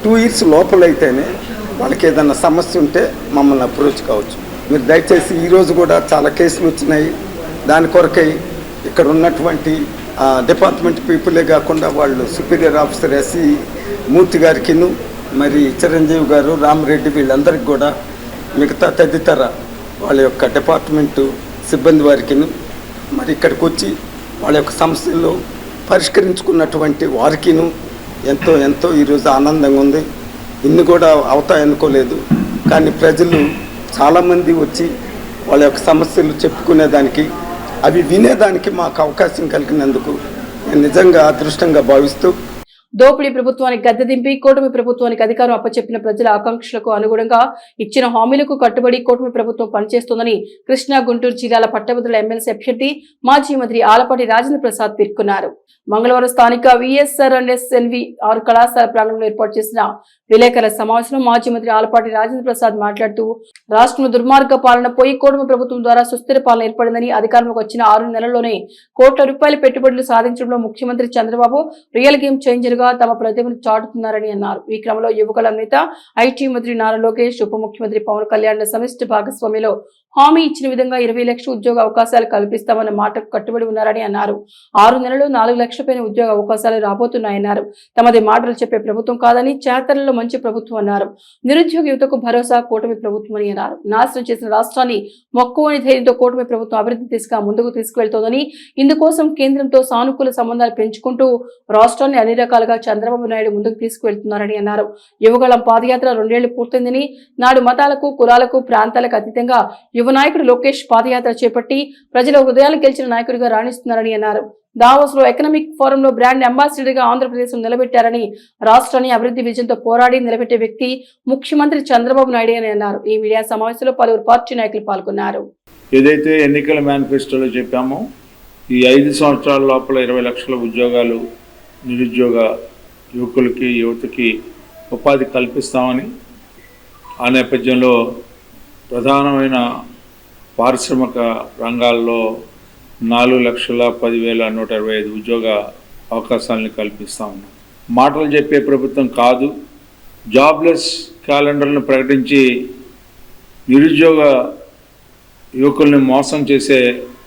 Speaker 12: 2 ఇయర్స్ లోపలైతేనే వాళ్ళకి ఏదన్నా సమస్య ఉంటే మమ్మల్ని అప్రోచ్ కావచ్చు. మీరు దయచేసి ఈరోజు కూడా చాలా కేసులు వచ్చినాయి. దాని కొరకై ఇక్కడ ఉన్నటువంటి డిపార్ట్మెంట్ పీపులే కాకుండా వాళ్ళు సుపీరియర్ ఆఫీసర్ ఎస్సీ మూర్తి గారికిను, మరి చిరంజీవి గారు, రామరెడ్డి వీళ్ళందరికీ కూడా మిగతా తదితర వాళ్ళ యొక్క డిపార్ట్మెంటు సిబ్బంది వారికిను మరి ఇక్కడికి వచ్చి వాళ్ళ యొక్క సమస్యలు పరిష్కరించుకున్నటువంటి వారికిను ఎంతో ఎంతో ఈరోజు ఆనందంగా ఉంది. ఇన్ని కూడా అవుతాయనుకోలేదు. కానీ ప్రజలు చాలామంది వచ్చి వాళ్ళ యొక్క సమస్యలు చెప్పుకునేదానికి, అవి వినేదానికి మాకు అవకాశం కలిగినందుకు నేను నిజంగా అదృష్టంగా భావిస్తూ,
Speaker 1: దోపిడీ ప్రభుత్వానికి గద్దె దింపి కూటమి ప్రభుత్వానికి అధికారం అప్పచెప్పిన ప్రజల ఆకాంక్షలకు అనుగుణంగా ఇచ్చిన హామీలకు కట్టుబడి కూటమి ప్రభుత్వం పనిచేస్తోందని కృష్ణా గుంటూరు జిల్లాల పట్టభద్రుల ఎమ్మెల్సీ అభ్యర్థి మాజీ మంత్రి ఆలపాటి రాజేంద్ర ప్రసాద్ పేర్కొన్నారు. మంగళవారం స్థానిక VSR&SNV6 కళాశాల ప్రాంగణంలో ఏర్పాటు చేసిన విలేకరుల సమావేశంలో మాజీ మంత్రి ఆలపాటి రాజేంద్ర ప్రసాద్ మాట్లాడుతూ రాష్ట్రంలో దుర్మార్గ పాలన పోయి కూటమి ప్రభుత్వం ద్వారా సుస్థిర పాలన ఏర్పడిందని, అధికారంలోకి వచ్చిన 6 నెలల్లోనే కోట్ల రూపాయల పెట్టుబడులు సాధించడంలో ముఖ్యమంత్రి చంద్రబాబు రియల్ గేమ్ చేంజర్ గా తమ ప్రతిభను చాటుతున్నారని అన్నారు. ఈ క్రమంలో యువకుల నేత ఐటీ మంత్రి నారా లోకేష్, ఉప ముఖ్యమంత్రి పవన్ కళ్యాణ్ సమిష్టి భాగస్వామ్యంలో హామీ ఇచ్చిన విధంగా 20 లక్షల ఉద్యోగ అవకాశాలు కల్పిస్తామన్న మాటకు కట్టుబడి ఉన్నారని అన్నారు. 6 నెలల్లో 4 లక్షల పైన ఉద్యోగ అవకాశాలు రాబోతున్నాయన్నారు. తమది మాటలు చెప్పే ప్రభుత్వం కాదని, చేతలలో మంచి ప్రభుత్వం అన్నారు. నిరుద్యోగ యువతకు భరోసా కూటమి ప్రభుత్వం అని అన్నారు. నాశనం చేసిన రాష్ట్రాన్ని మొక్కువని ధైర్యంతో కూటమి ప్రభుత్వం అభివృద్ధి దిశగా ముందుకు తీసుకువెళ్తోందని, ఇందుకోసం కేంద్రంతో సానుకూల సంబంధాలు పెంచుకుంటూ రాష్ట్రాన్ని అన్ని రకాలుగా చంద్రబాబు నాయుడు ముందుకు తీసుకువెళ్తున్నారని అన్నారు. యువగళం పాదయాత్ర 2 ఏళ్లు పూర్తయిందని, నాడు మతాలకు, కులాలకు, ప్రాంతాలకు అతీతంగా యువ నాయకుడు లోకేష్ పాదయాత్ర చేపట్టి ప్రజల హృదయాలు గెలిచిన నాయకుడిగా రాణిస్తున్నారని అన్నారు. దావోస్ లో ఎకనామిక్ ఫోరంలో బ్రాండ్ అంబాసిడర్ గా ఆంధ్రప్రదేశ్ నిలబెట్టారని, రాష్ట్రాన్ని అభివృద్ధి విజయంతో పోరాడి నిలబెట్టే వ్యక్తి ముఖ్యమంత్రి చంద్రబాబు నాయుడు అని అన్నారు. ఈ మీడియా సమావేశంలో పలువురు పార్టీ నాయకులు పాల్గొన్నారు.
Speaker 8: ఏదైతే ఎన్నికల మేనిఫెస్టోలో చెప్పామో ఈ 5 సంవత్సరాల లోపల 20 లక్షల ఉద్యోగాలు నిరుద్యోగ యువకులకి, యువతకి ఉపాధి కల్పిస్తామని, ఆ నేపథ్యంలో ప్రధానమైన పారిశ్రామిక రంగాల్లో 4,10,125 ఉద్యోగ అవకాశాలను కల్పిస్తా ఉన్నాం. మాటలు చెప్పే ప్రభుత్వం కాదు. జాబ్లెస్ క్యాలెండర్ను ప్రకటించి నిరుద్యోగ యువకుల్ని మోసం చేసే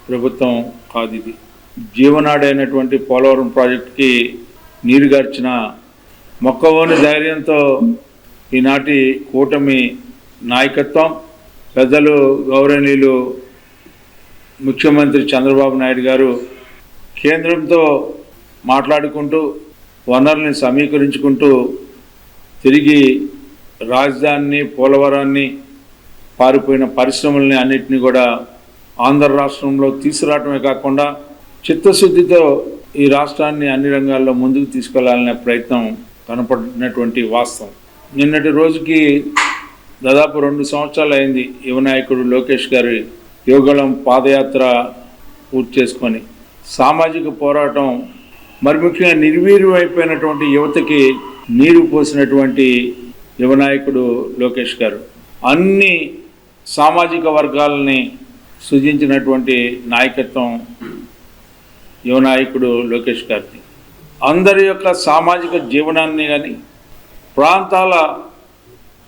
Speaker 8: ప్రభుత్వం కాదు ఇది. జీవనాడైనటువంటి పోలవరం ప్రాజెక్టుకి నీరుగార్చిన మొక్కవోని ధైర్యంతో ఈనాటి కూటమి నాయకత్వం, పెద్దలు గౌరవనీయులు ముఖ్యమంత్రి చంద్రబాబు నాయుడు గారు కేంద్రంతో మాట్లాడుకుంటూ వనరుల్ని సమీకరించుకుంటూ తిరిగి రాజధానిని, పోలవరాన్ని, పారిపోయిన పరిశ్రమల్ని అన్నింటినీ కూడా ఆంధ్ర రాష్ట్రంలో తీసుకురావటమే కాకుండా చిత్తశుద్ధితో ఈ రాష్ట్రాన్ని అన్ని రంగాల్లో ముందుకు తీసుకెళ్లాలనే ప్రయత్నం కనపడినటువంటి వాస్తవం. నిన్నటి రోజుకి దాదాపు 2 సంవత్సరాలు అయింది యువ నాయకుడు లోకేష్ గారి యువగళం పాదయాత్ర పూర్తి చేసుకొని. సామాజిక పోరాటం మరి ముఖ్యంగా నిర్వీర్యమైపోయినటువంటి యువతకి నీరు పోసినటువంటి యువనాయకుడు లోకేష్ గారు. అన్ని సామాజిక వర్గాలని సృజించినటువంటి నాయకత్వం యువనాయకుడు లోకేష్ గారిది. అందరి యొక్క సామాజిక జీవనాన్ని కానీ, ప్రాంతాల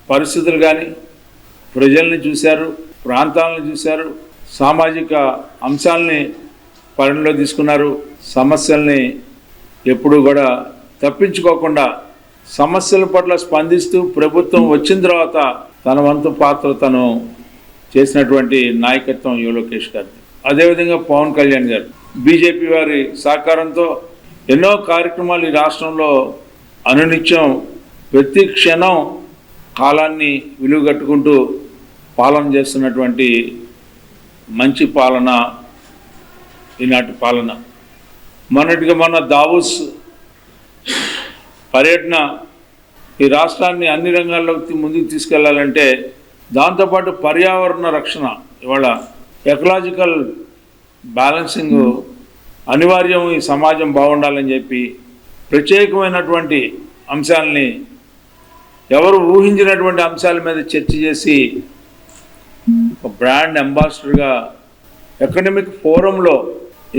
Speaker 8: పరిస్థితులు కానీ, ప్రజల్ని చూశారు, ప్రాంతాలను చూశారు, సామాజిక అంశాలని పరిగణలో తీసుకున్నారు. సమస్యల్ని ఎప్పుడూ కూడా తప్పించుకోకుండా సమస్యల పట్ల స్పందిస్తూ ప్రభుత్వం వచ్చిన తర్వాత తన వంతు పాత్ర తను చేసినటువంటి నాయకత్వం యువ లోకేష్ గారు. అదేవిధంగా పవన్ కళ్యాణ్ గారు బీజేపీ వారి సహకారంతో ఎన్నో కార్యక్రమాలు ఈ రాష్ట్రంలో అనునిత్యం ప్రతి క్షణం కాలాన్ని విలువగట్టుకుంటూ పాలన చేస్తున్నటువంటి మంచి పాలన ఈనాటి పాలన. మొన్న దావోస్ పర్యటన ఈ రాష్ట్రాన్ని అన్ని రంగాల్లోకి ముందుకు తీసుకెళ్లాలంటే దాంతోపాటు పర్యావరణ రక్షణ, ఇవాళ ఎకలాజికల్ బ్యాలెన్సింగ్ అనివార్యం, ఈ సమాజం బాగుండాలని చెప్పి ప్రత్యేకమైనటువంటి అంశాలని, ఎవరు ఊహించినటువంటి అంశాల మీద చర్చ చేసి ఒక బ్రాండ్ అంబాసిడర్గా ఎకనమిక్ ఫోరంలో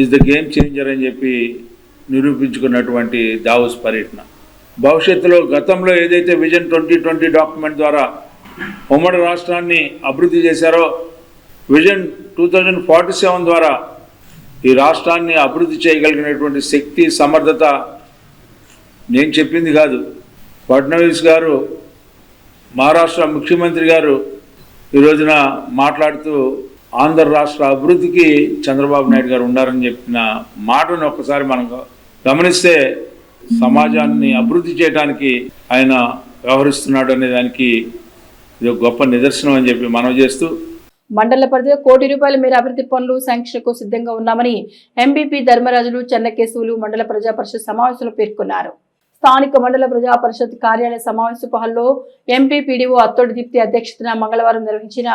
Speaker 8: ఈజ్ ద గేమ్ చేంజర్ అని చెప్పి నిరూపించుకున్నటువంటి దావోస్ పర్యటన. భవిష్యత్తులో గతంలో ఏదైతే విజన్ 2020 డాక్యుమెంట్ ద్వారా ఉమ్మడి రాష్ట్రాన్ని అభివృద్ధి చేశారో, విజన్ 2047 ద్వారా ఈ రాష్ట్రాన్ని అభివృద్ధి చేయగలిగినటువంటి శక్తి, సమర్థత నేను చెప్పింది కాదు. ఫడ్నవీస్ గారు, మహారాష్ట్ర ముఖ్యమంత్రి గారు ఈ రోజున మాట్లాడుతూ ఆంధ్ర రాష్ట్ర అభివృద్ధికి చంద్రబాబు నాయుడు గారు ఉన్నారని చెప్పిన మాటను ఒక్కసారి మనం గమనిస్తే సమాజాన్ని అభివృద్ధి చేయడానికి ఆయన వ్యవహరిస్తున్నాడు అనే దానికి ఇది ఒక గొప్ప నిదర్శనం అని చెప్పి మనం చేస్తూ,
Speaker 1: మండల పరిధిలో ₹1 కోటి మేర అభివృద్ధి పనులు శాంక్షన్కు సిద్ధంగా ఉన్నామని ఎంపీపీ ధర్మరాజులు, చెన్నకేశవులు మండల ప్రజా పరిషత్ సమావేశంలో పేర్కొన్నారు. స్థానిక మండల ప్రజా పరిషత్ కార్యాలయ సమావేశ హాల్లో ఎంపీ పీడీఓ అత్తోడి దీప్తి అధ్యక్షతన మంగళవారం నిర్వహించిన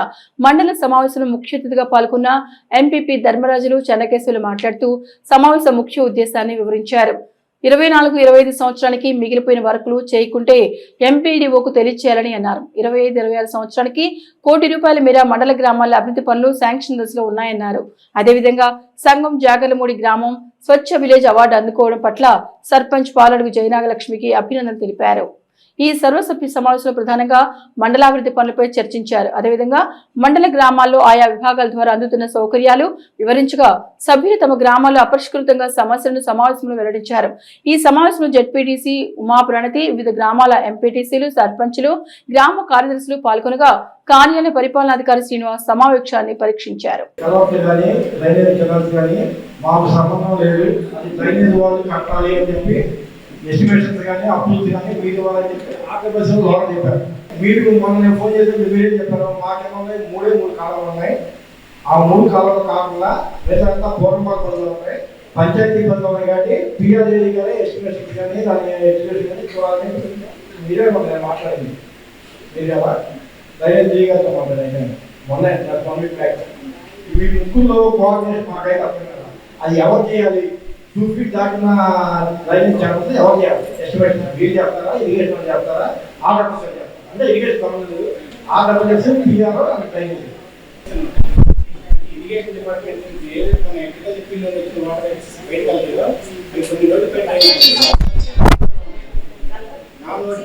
Speaker 1: మండల సమావేశంలో ముఖ్య అతిథిగా పాల్గొన్న ఎంపీపీ ధర్మరాజులు, చెన్నకేశవులు మాట్లాడుతూ సమావేశ ముఖ్య ఉద్దేశాన్ని వివరించారు. 24-25 సంవత్సరానికి మిగిలిపోయిన వర్కులు చేయకుంటే ఎంపీడీఓకు తెలియచేయాలని అన్నారు. 25-26 సంవత్సరానికి ₹1 కోటి మేర మండల గ్రామాల అభివృద్ధి పనులు శాంక్షన్ దశలో ఉన్నాయన్నారు. అదేవిధంగా సంఘం జాగలమూడి గ్రామం స్వచ్ఛ విలేజ్ అవార్డు అందుకోవడం పట్ల సర్పంచ్ పాలడుగు జయనాగలక్ష్మికి అభినందనలు తెలిపారు. ఈ సర్వసభ్య సమావేశంలో ప్రధానంగా మండలాభివృద్ధి పనులపై చర్చించారు. అదేవిధంగా మండల గ్రామాల్లో ఆయా విభాగాల ద్వారా అందుతున్న సౌకర్యాలు వివరించగా సభ్యులు తమ గ్రామాల్లో అపరిష్కృతంగా సమస్యలను సమావేశంలో వెల్లడించారు. ఈ సమావేశంలో జెడ్పీటీసీ ఉమా ప్రణతి, వివిధ గ్రామాల ఎంపీటీసీలు, సర్పంచులు, గ్రామ కార్యదర్శులు పాల్గొనగా కార్యాలయ పరిపాలనాధికారి శ్రీనివాస్ సమావేశాన్ని పరీక్షించారు.
Speaker 13: ఎస్టిమేషన్స్ కానీ అప్రూవ్స్ కానీ మీరు వాళ్ళని చెప్పి ఆక్యుపేషన్ లోన్ చెప్పారు. మీరు మొన్న నేను ఫోన్ చేస్తే మీరేం చెప్పారు, మాకేమో 3 కాలువలు ఉన్నాయి. ఆ 3 కాలువలు కాకుండా మిగతా పూర్వమాల పనులు ఉన్నాయి, పంచాయతీ పనులు ఉన్నాయి. కాబట్టి పిఆర్ఏ కానీ ఎస్టిమేషన్స్ కానీ దాని ఎస్టిమేషన్ కానీ చూడాలని మీరే మాట్లాడింది. మీరు ఎలా దయచేసి చేయగలుగుతా మాట్లాడండి. మొన్న 1 వీక్ బ్యాక్ మీ ముగ్గురులో కోఆర్డినేషన్ మాకైతే అర్థం కదా. అది ఎవరు చేయాలి? 2 ఫీట్ దాటిన లైన్ చేయాలి, ఎవరు చేయాలి? ఎస్టిమేషన్ మీరు చేస్తారా, ఇరిగేషన్ చేస్తారా, ఆర్డర్ చేస్తారా? అంటే ఇరిగేషన్ సంబంధించి ఆర్డర్ చేసి పిఆర్ అని ట్రైన్ ఇరిగేషన్ డిపార్ట్మెంట్ నుంచి వాటర్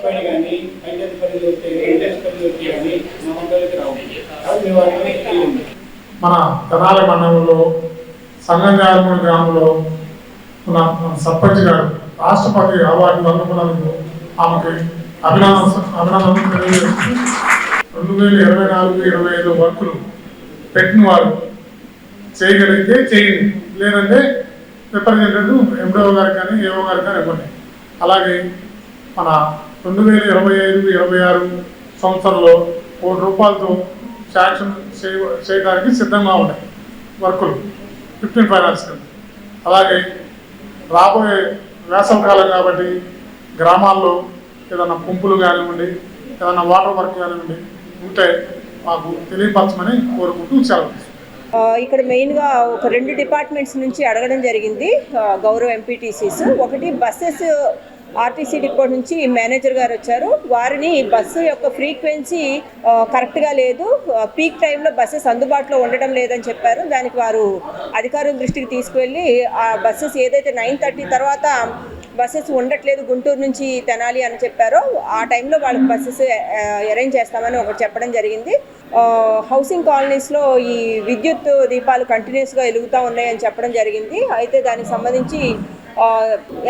Speaker 13: పైన కానీ పంచాయతీ పరిధిలో వచ్చే ఇండస్ట్రీ పరిధిలో వచ్చే కానీ మా మండలికి రావు.
Speaker 14: మన తెనాలి మండలంలో సంగం జాగలమూడి గ్రామంలో మన సర్పంచ్ గారు రాష్ట్రపతి అవార్డు అందుకున్నందుకు ఆమెకి అభినందనలు తెలియజేస్తుంది. 2024-25 వర్కులు పెట్టిన వారు చేయగలిగితే చేయండి, లేదంటే రిప్రజెంటేటివ్ ఎండిఓ గారు కానీ ఏఓ గారు కానీ ఇవ్వండి. అలాగే మన 2025-26 సంవత్సరంలో ₹1 కోటితో శాంక్షన్ చేయడానికి సిద్ధంగా ఉన్నాయి వర్కులు 15 ఫైనాన్స్ కింద. అలాగే రాబోయే వేసవికాలం కాబట్టి గ్రామాల్లో ఏదైనా పంపులు కానివ్వండి, ఏదైనా వాటర్ వర్క్ కానివ్వండి ఉంటే మాకు తెలియపరచమని కోరుకుంటూ సెలవు.
Speaker 15: ఇక్కడ మెయిన్గా ఒక 2 డిపార్ట్మెంట్స్ నుంచి అడగడం జరిగింది గౌరవ ఎంపీటీసీస్. ఒకటి బస్సెస్ ఆర్టీసీ డిపో నుంచి మేనేజర్ గారు వచ్చారు. వారిని బస్సు యొక్క ఫ్రీక్వెన్సీ కరెక్ట్గా లేదు, పీక్ టైంలో బస్సెస్ అందుబాటులో ఉండడం లేదని చెప్పారు. దానికి వారు అధికారుల దృష్టికి తీసుకువెళ్ళి ఆ బస్సెస్ ఏదైతే 9:30 తర్వాత బస్సెస్ ఉండట్లేదు గుంటూరు నుంచి తెనాలి అని చెప్పారో ఆ టైంలో వాళ్ళకి బస్సెస్ అరేంజ్ చేస్తామని ఒకటి చెప్పడం జరిగింది. హౌసింగ్ కాలనీస్లో ఈ విద్యుత్ దీపాలు కంటిన్యూస్గా వెలుగుతూ ఉన్నాయని చెప్పడం జరిగింది. అయితే దానికి సంబంధించి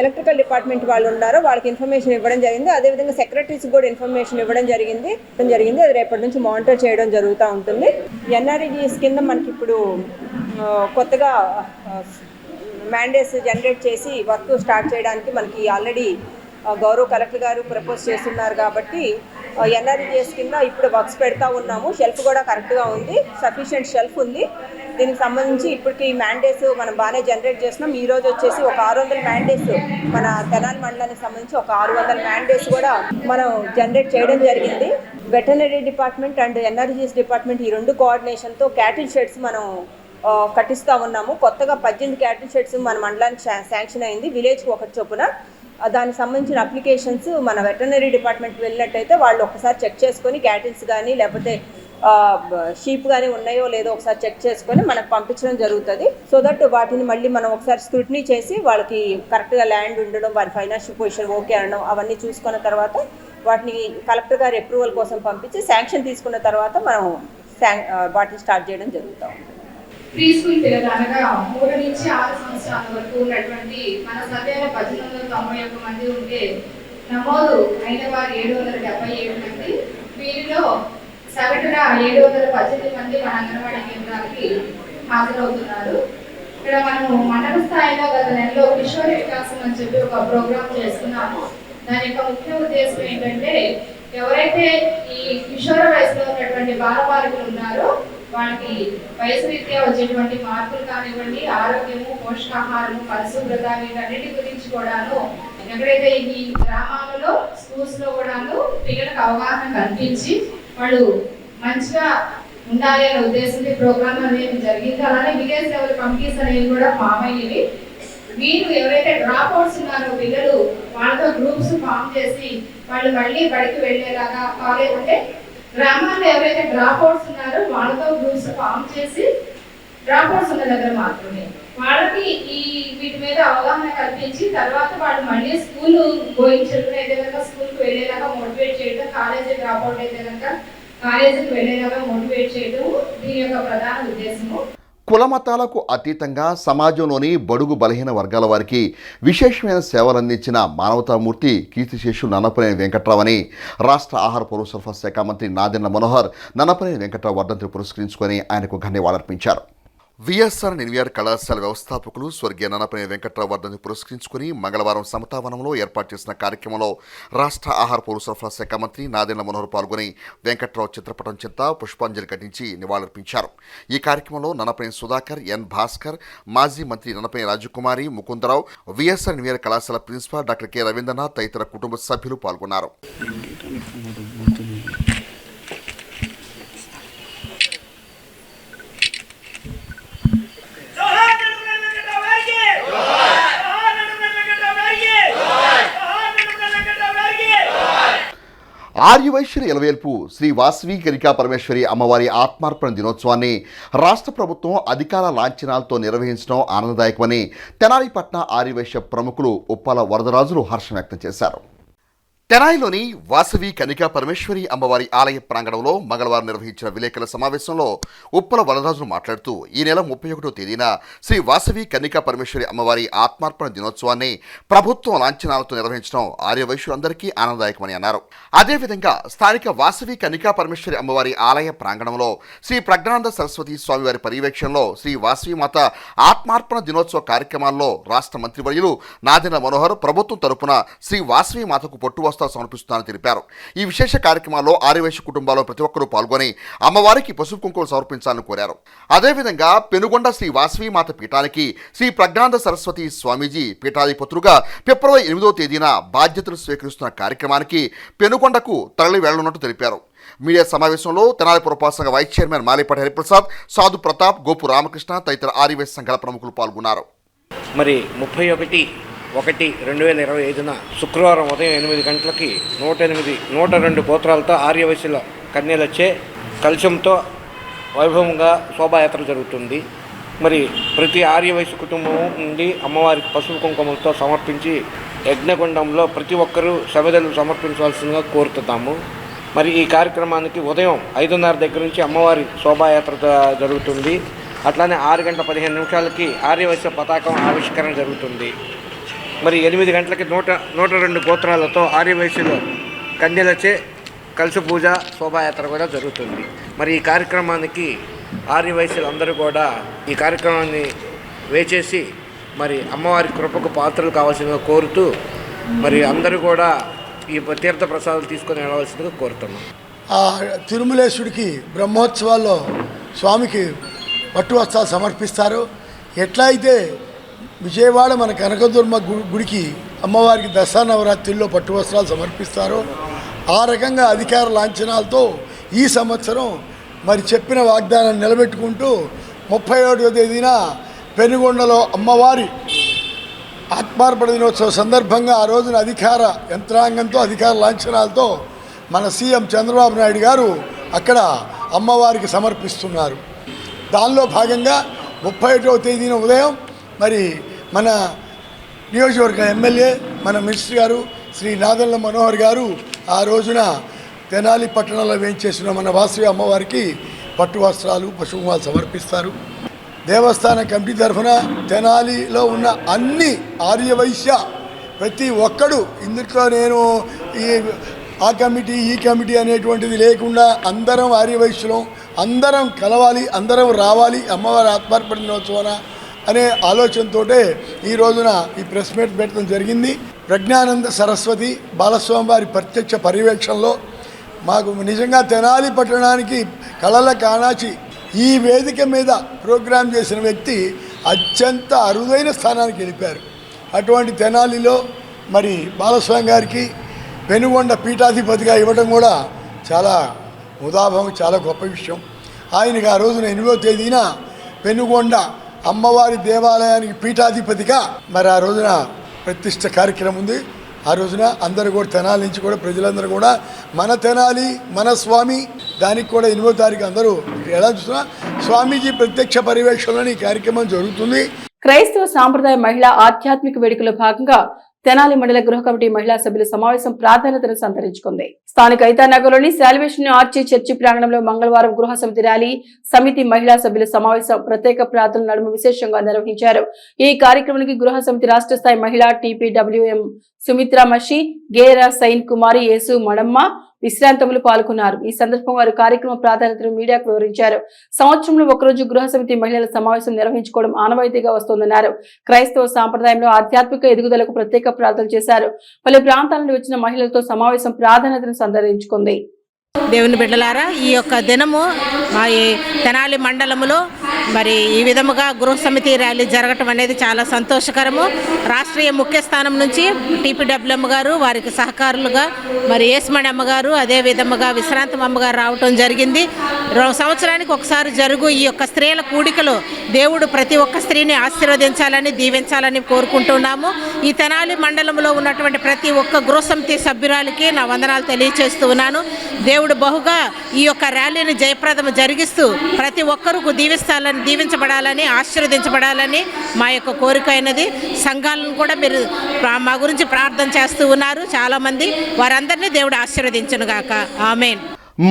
Speaker 15: ఎలక్ట్రికల్ డిపార్ట్మెంట్ వాళ్ళు ఉన్నారో వాళ్ళకి ఇన్ఫర్మేషన్ ఇవ్వడం జరిగింది. అదేవిధంగా సెక్రటరీస్కి కూడా ఇన్ఫర్మేషన్ ఇవ్వడం జరిగింది. అది రేపటి నుంచి మానిటర్ చేయడం జరుగుతూ ఉంటుంది. ఎన్ఆర్ఈజీఎస్ కింద మనకి ఇప్పుడు కొత్తగా మ్యాండేట్స్ జనరేట్ చేసి వర్క్ స్టార్ట్ చేయడానికి మనకి ఆల్రెడీ గౌరవ కలెక్టర్ గారు ప్రపోజ్ చేస్తున్నారు. కాబట్టి ఎన్ఆర్ఈజీఎస్ కింద ఇప్పుడు వర్క్స్ పెడతా ఉన్నాము. షెల్ఫ్ కూడా కరెక్ట్గా ఉంది, సఫిషియెంట్ షెల్ఫ్ ఉంది. దీనికి సంబంధించి ఇప్పటికి మ్యాండేట్స్ మనం బాగానే జనరేట్ చేస్తున్నాం. ఈరోజు వచ్చేసి ఒక 600 మ్యాండేట్స్ మన తెనాలి మండలానికి సంబంధించి ఒక 600 మ్యాండేట్స్ కూడా మనం జనరేట్ చేయడం జరిగింది. Veterinary department and NREGS department ఈ 2 కోఆర్డినేషన్తో క్యాటిల్ షెడ్స్ మనం కట్టిస్తూ ఉన్నాము. కొత్తగా 18 క్యాటిల్ షెడ్స్ మన మండలానికి శాంక్షన్ అయింది, విలేజ్కి ఒకటి చొప్పున. దానికి సంబంధించిన అప్లికేషన్స్ మన వెటర్నరీ డిపార్ట్మెంట్కి వెళ్ళినట్టయితే వాళ్ళు ఒకసారి చెక్ చేసుకొని క్యాటిల్స్ కానీ లేకపోతే షీప్ కానీ ఉన్నాయో లేదో ఒకసారి చెక్ చేసుకొని మనకు పంపించడం జరుగుతుంది. సో దట్ వాటిని మళ్ళీ మనం ఒకసారి స్క్రూటినీ చేసి వాళ్ళకి కరెక్ట్గా ల్యాండ్ ఉండడం, వారి ఫైనాన్షియల్ పొజిషన్ ఓకే అనడం అవన్నీ చూసుకున్న తర్వాత వాటిని కలెక్టర్ గారి అప్రూవల్ కోసం పంపించి శాంక్షన్ తీసుకున్న తర్వాత మనం వాటిని స్టార్ట్ చేయడం జరుగుతాం.
Speaker 16: ప్రీ స్కూల్ పిల్లలు అనగా 3 నుంచి 6 సంవత్సరాల వరకు ఉన్నటువంటి మన సర్వేలో 1891 మంది ఉంటే నమోదు అయిన వారు 777 మంది. వీరిలో సగటున 718 మంది మన అంగన్వాడీ కేంద్రాలకి హాజరవుతున్నారు. ఇక్కడ మనము మండల స్థాయిలో గత నెలలో కిషోర వికాసం అని చెప్పి ఒక ప్రోగ్రామ్ చేస్తున్నాము. దాని యొక్క ముఖ్య ఉద్దేశం ఏంటంటే ఎవరైతే ఈ కిషోర వయసులో ఉన్నటువంటి బాలబాలికలు ఉన్నారో వాళ్ళకి వయసు రీత్యా వచ్చేటువంటి మార్పులు కానివ్వండి, ఆరోగ్యము, పోషకాహారము, పరిశుభ్రత వీటన్నిటి గురించి కూడాను ఎక్కడైతే ఈ గ్రామాలలో స్కూల్స్లో కూడాను పిల్లలకు అవగాహన కల్పించి వాళ్ళు మంచిగా ఉండాలి అనే ఉద్దేశంతో ప్రోగ్రామ్ అనేది జరిగింది. అలానే విలేజ్ లెవెల్ కమిటీస్ అనేవి కూడా ఫామ్ అయ్యేవి. వీరు ఎవరైతే డ్రాప్ అవుట్స్ ఉన్నారో పిల్లలు వాళ్ళతో గ్రూప్స్ ఫామ్ చేసి వాళ్ళు మళ్ళీ బడికి వెళ్ళేలాగా కాలేజ్ అంటే గ్రామాల్లో ఎవరైతే డ్రాప్ అవుట్స్ ఉన్నారో వాళ్ళతో గ్రూప్స్ ఫామ్ చేసి డ్రాప్ అవుట్స్ ఉన్న దగ్గర మాత్రమే వాళ్ళకి ఈ వీటి మీద అవగాహన కల్పించి తర్వాత వాళ్ళు మళ్ళీ స్కూల్ గోయింగ్ చిల్డ్రన్ అయితే కనుక స్కూల్కి వెళ్ళేలాగా మోటివేట్ చేయడం, కాలేజీ డ్రాప్ అవుట్ అయితే కనుక కాలేజీకి వెళ్ళేలాగా మోటివేట్ చేయడం దీని యొక్క ప్రధాన ఉద్దేశము.
Speaker 2: కుల మతాలకు అతీతంగా సమాజంలోని బడుగు బలహీన వర్గాల వారికి విశేషమైన సేవలు అందించిన మానవతామూర్తి కీర్తిశేషులు నన్నపనేని వెంకట్రావు అని రాష్ట్ర ఆహార పౌర సరఫరా శాఖ మంత్రి నాదెండ్ల మనోహర్ నన్నపనేని వెంకట్రావు వర్ధంతిని పురస్కరించుకొని ఆయనకు ధన్యవాదాలర్పించారు. విఎస్ఆర్ నిర్విఆర్ కళాశాల వ్యవస్థాపకులు స్వర్గీయ నన్నపనేని వెంకట్రావు వర్ధంతిని పురస్కరించుకుని మంగళవారం సమతావనంలో ఏర్పాటు చేసిన కార్యక్రమంలో రాష్ట్ర ఆహార పౌర సరఫరా శాఖ మంత్రి నాదెండ్ల మనోహర్ పాల్గొని వెంకట్రావు చిత్రపటం చెంత పుష్పాంజలి ఘటించి నివాళులర్పించారు. ఈ కార్యక్రమంలో నన్నపనేని సుధాకర్, ఎన్ భాస్కర్, మాజీ మంత్రి నన్నపనేని రాజకుమారి, ముకుందరావు, విఎస్ఆర్ నిర్విఆర్ కళాశాల ప్రిన్సిపాల్ డాక్టర్ కె రవీంద్రనాథ్ తదితర కుటుంబ సభ్యులు పాల్గొన్నారు. ఆర్యవైశ్యుల ఎలవేల్పు శ్రీ వాసవి కనికా పరమేశ్వరి అమ్మవారి ఆత్మార్పణ దినోత్సవాన్ని రాష్ట్ర ప్రభుత్వం అధికార లాంఛనాలతో నిర్వహించడం ఆనందదాయకమని తెనాలి పట్న ఆర్యవైశ్య ప్రముఖులు ఉప్పాల వరదరాజులు హర్షం వ్యక్తం చేశారు. తెనాలిలోని వాసవి కనికా పరమేశ్వరి అమ్మవారి ఆలయ ప్రాంగణంలో మంగళవారం నిర్వహించిన విలేకరుల సమావేశంలో ఉప్పల వరదరాజులు మాట్లాడుతూ ఈ నెల 31వ తేదీన శ్రీ వాసవి కనికా పరమేశ్వరి అమ్మవారి ఆత్మార్పణ దినోత్సవాన్ని ప్రభుత్వం లాంఛనాలతో నిర్వహించడం ఆర్యవైశ్యులందరికీ ఆనందదాయకమని అన్నారు. అదేవిధంగా స్థానిక వాసవి కనికా పరమేశ్వరి అమ్మవారి ఆలయ ప్రాంగణంలో శ్రీ ప్రజ్ఞానంద సరస్వతి స్వామివారి పర్యవేక్షణలో శ్రీ వాసవి మాత ఆత్మార్పణ దినోత్సవ కార్యక్రమాల్లో రాష్ట్ర మంత్రివర్యులు నాదెండ్ల మనోహర్ ప్రభుత్వం తరపున శ్రీ వాసవి మాతకు పొట్టు వస్త్రాలు సమర్పిస్తున్నారని తెలిపారు. ఈ విశేష కార్యక్రమాల్లో ఆర్యవైశ్య కుటుంబాల్లో ప్రతి ఒక్కరూ పాల్గొని అమ్మవారికి పసుపు కుంకుమలు సమర్పించాలని కోరారు. అదేవిధంగా పెనుగొండ శ్రీ వాసవి మాత పీఠానికి శ్రీ ప్రజ్ఞానంద సరస్వతి స్వామీజీ పీఠాధిపతులుగా ఫిబ్రవరి 8వ తేదీన బాధ్యతలు స్వీకరిస్తున్న కార్యక్రమానికి పెనుగొండకు తరలి వెళ్లనున్నట్టు తెలిపారు. మీడియా సమావేశంలో తెనాలి పురపాలక సంఘ వైస్ చైర్మన్ మాలేపాటి హరిప్రసాద్, సాధు ప్రతాప్, గోపు రామకృష్ణ తదితర ఆర్యవైశ్య సంఘాల ప్రముఖులు పాల్గొన్నారు.
Speaker 5: మరి 31/1/2025 శుక్రవారం ఉదయం 8 గంటలకి 102 గోత్రాలతో ఆర్యవైశ్యుల కన్యలచే కలశంతో వైభవంగా శోభాయాత్ర జరుగుతుంది. మరి ప్రతి ఆర్యవైశ్య కుటుంబం నుండి అమ్మవారికి పసుపు కుంకుమలతో సమర్పించి యజ్ఞగుండంలో ప్రతి ఒక్కరూ సమిధలు సమర్పించవలసిందిగా కోరుతున్నాము. మరి ఈ కార్యక్రమానికి ఉదయం 5:30 దగ్గర నుంచి అమ్మవారి శోభాయాత్ర జరుగుతుంది. అట్లానే 6:15 ఆర్యవైశ్య పతాకం ఆవిష్కరణ జరుగుతుంది. మరి 8 గంటలకి 102 గోత్రాలతో ఆర్యవైశ్యుల కన్యలచే కలశ పూజ శోభాయాత్ర కూడా జరుగుతుంది. మరి ఈ కార్యక్రమానికి ఆర్యవైశ్యులందరూ కూడా ఈ కార్యక్రమాన్ని వేచేసి మరి అమ్మవారి కృపకు పాత్రలు కావాల్సిందిగా కోరుతూ మరి అందరూ కూడా ఈ తీర్థ ప్రసాదాలు తీసుకొని వెళ్ళవలసిందిగా కోరుతున్నాం.
Speaker 17: ఆ తిరుమలేశుడికి బ్రహ్మోత్సవాల్లో స్వామికి పట్టు వస్త్రాలు సమర్పిస్తారు. ఎట్లా అయితే విజయవాడ మన కనకదుర్మ గుడికి అమ్మవారికి దసరా నవరాత్రుల్లో పట్టు వస్త్రాలు సమర్పిస్తారో ఆ రకంగా అధికార లాంఛనాలతో ఈ సంవత్సరం మరి చెప్పిన వాగ్దానాన్ని నిలబెట్టుకుంటూ 31వ తేదీన పెనుగొండలో అమ్మవారి ఆత్మార్పణ దినోత్సవ సందర్భంగా ఆ రోజున అధికార యంత్రాంగంతో అధికార లాంఛనాలతో మన సీఎం చంద్రబాబు నాయుడు గారు అక్కడ అమ్మవారికి సమర్పిస్తున్నారు. దానిలో భాగంగా 31వ తేదీన ఉదయం మరి మన నియోజకవర్గ ఎమ్మెల్యే మన మినిస్టర్ గారు శ్రీ నాదెళ్ల మనోహర్ గారు ఆ రోజున తెనాలి పట్టణంలో వేయించేసిన మన వాసవి అమ్మవారికి పట్టు వస్త్రాలు పశువులు సమర్పిస్తారు. దేవస్థాన కమిటీ తరఫున తెనాలిలో ఉన్న అన్ని ఆర్యవైశ్య ప్రతి ఒక్కడు ఇందులో నేను ఆ కమిటీ ఈ కమిటీ అనేటువంటిది లేకుండా అందరం ఆర్యవైశ్యులం, అందరం కలవాలి, అందరం రావాలి అమ్మవారి ఆత్మార్పణ దినోత్సవాన అనే ఆలోచనతో ఈ రోజున ఈ ప్రెస్ మీట్ పెట్టడం జరిగింది. ప్రజ్ఞానంద సరస్వతి బాలస్వామి వారి ప్రత్యక్ష పర్యవేక్షణలో మాకు నిజంగా తెనాలి పట్టణానికి కళల కాణాచి ఈ వేదిక మీద ప్రోగ్రాం చేసిన వ్యక్తి అత్యంత అరుదైన స్థానానికి వెళ్ళిపోయారు. అటువంటి తెనాలిలో మరి బాలస్వామి గారికి పెనుగొండ పీఠాధిపతిగా ఇవ్వడం కూడా చాలా ముదాభావం, చాలా గొప్ప విషయం. ఆయనకి ఆ రోజున 8వ తేదీన పెనుగొండ అమ్మవారి దేవాలయానికి పీఠాధిపతిగా మరి ఆ రోజున ప్రతిష్ట కార్యక్రమం ఉంది. ఆ రోజున అందరూ కూడా తెనాలి నుంచి కూడా ప్రజలందరూ కూడా మన తెనాలి మన స్వామి దానికి కూడా 8వ తారీఖు అందరూ ఎలా చూసినా స్వామీజీ ప్రత్యక్ష పర్యవేక్షణలో ఈ కార్యక్రమం జరుగుతుంది.
Speaker 1: క్రైస్తవ సాంప్రదాయ మహిళా ఆధ్యాత్మిక వేడుకలో భాగంగా తెనాలి మండల గృహ కమిటీ మహిళా సభ్యుల సమావేశం ప్రాధాన్యతను సంతరించుకుంది. స్థానిక ఐతానగర్లోని శాల్వేషన్ ఆర్చి చర్చి ప్రాంగణంలో మంగళవారం గృహ సమితి ర్యాలీ, సమితి మహిళా సభ్యుల సమావేశం ప్రత్యేక ప్రార్థనల నడుమ విశేషంగా నిర్వహించారు. ఈ కార్యక్రమానికి గృహ సమితి రాష్ట్ర స్థాయి మహిళా TPWM సుమిత్రా మషి, గేరా సైన్ కుమారి, యేసు మడమ్మ విశ్రాంతములు పాల్గొన్నారు. ఈ సందర్భంగా వారు కార్యక్రమ ప్రాధాన్యతను మీడియాకు వివరించారు. సంవత్సరంలో ఒకరోజు గృహ సమితి మహిళల సమావేశం నిర్వహించుకోవడం ఆనవాయితీగా వస్తోందన్నారు. క్రైస్తవ సాంప్రదాయంలో ఆధ్యాత్మిక ఎదుగుదలకు ప్రత్యేక ప్రార్థనలు చేశారు. పలు ప్రాంతాల నుండి వచ్చిన మహిళలతో సమావేశం ప్రాధాన్యతను సంతరించుకుంది.
Speaker 18: దేవుని బిడ్డలారా, ఈ యొక్క దినము మా తెనాలి మండలములో మరి ఈ విధముగా గృహ సమితి ర్యాలీ జరగటం అనేది చాలా సంతోషకరము. రాష్ట్రీయ ముఖ్య స్థానం నుంచి TPWM గారు, వారికి సహకారులుగా మరి యేసుమణి అమ్మగారు, అదే విధముగా విశ్రాంతం అమ్మగారు రావటం జరిగింది. సంవత్సరానికి ఒకసారి జరుగు ఈ యొక్క స్త్రీల కూడికలో దేవుడు ప్రతి ఒక్క స్త్రీని ఆశీర్వదించాలని దీవించాలని కోరుకుంటున్నాము. ఈ తెనాలి మండలంలో ఉన్నటువంటి ప్రతి ఒక్క గృహ సమితి సభ్యురాలికి నా వందనాలు తెలియజేస్తూ ఉన్నాను. దేవుడు బహుగా ఈ యొక్క ర్యాలీని జయప్రదం జరిగిస్తూ ప్రతి ఒక్కరూ దీవించబడాలని, ఆశీర్వదించబడాలని మా యొక్క కోరిక అయినది. సంఘాలను కూడా మీరు మా గురించి ప్రార్థన చేస్తూ ఉన్నారు చాలామంది. వారందరినీ దేవుడు ఆశీర్వదించును గాక. ఆమేన్.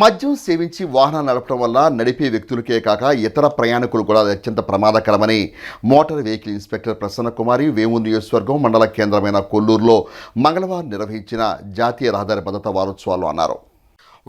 Speaker 2: మద్యం సేవించి వాహనాలు నడపడం వల్ల నడిపే వ్యక్తులకే కాక ఇతర ప్రయాణికులు కూడా అత్యంత ప్రమాదకరమని మోటార్ వెహికల్ ఇన్స్పెక్టర్ ప్రసన్న కుమారి వేమూరు నియోజకవర్గం మండల కేంద్రమైన కొల్లూరులో మంగళవారం నిర్వహించిన జాతీయ రహదారి భద్రతా వారోత్సవాలు అన్నారు.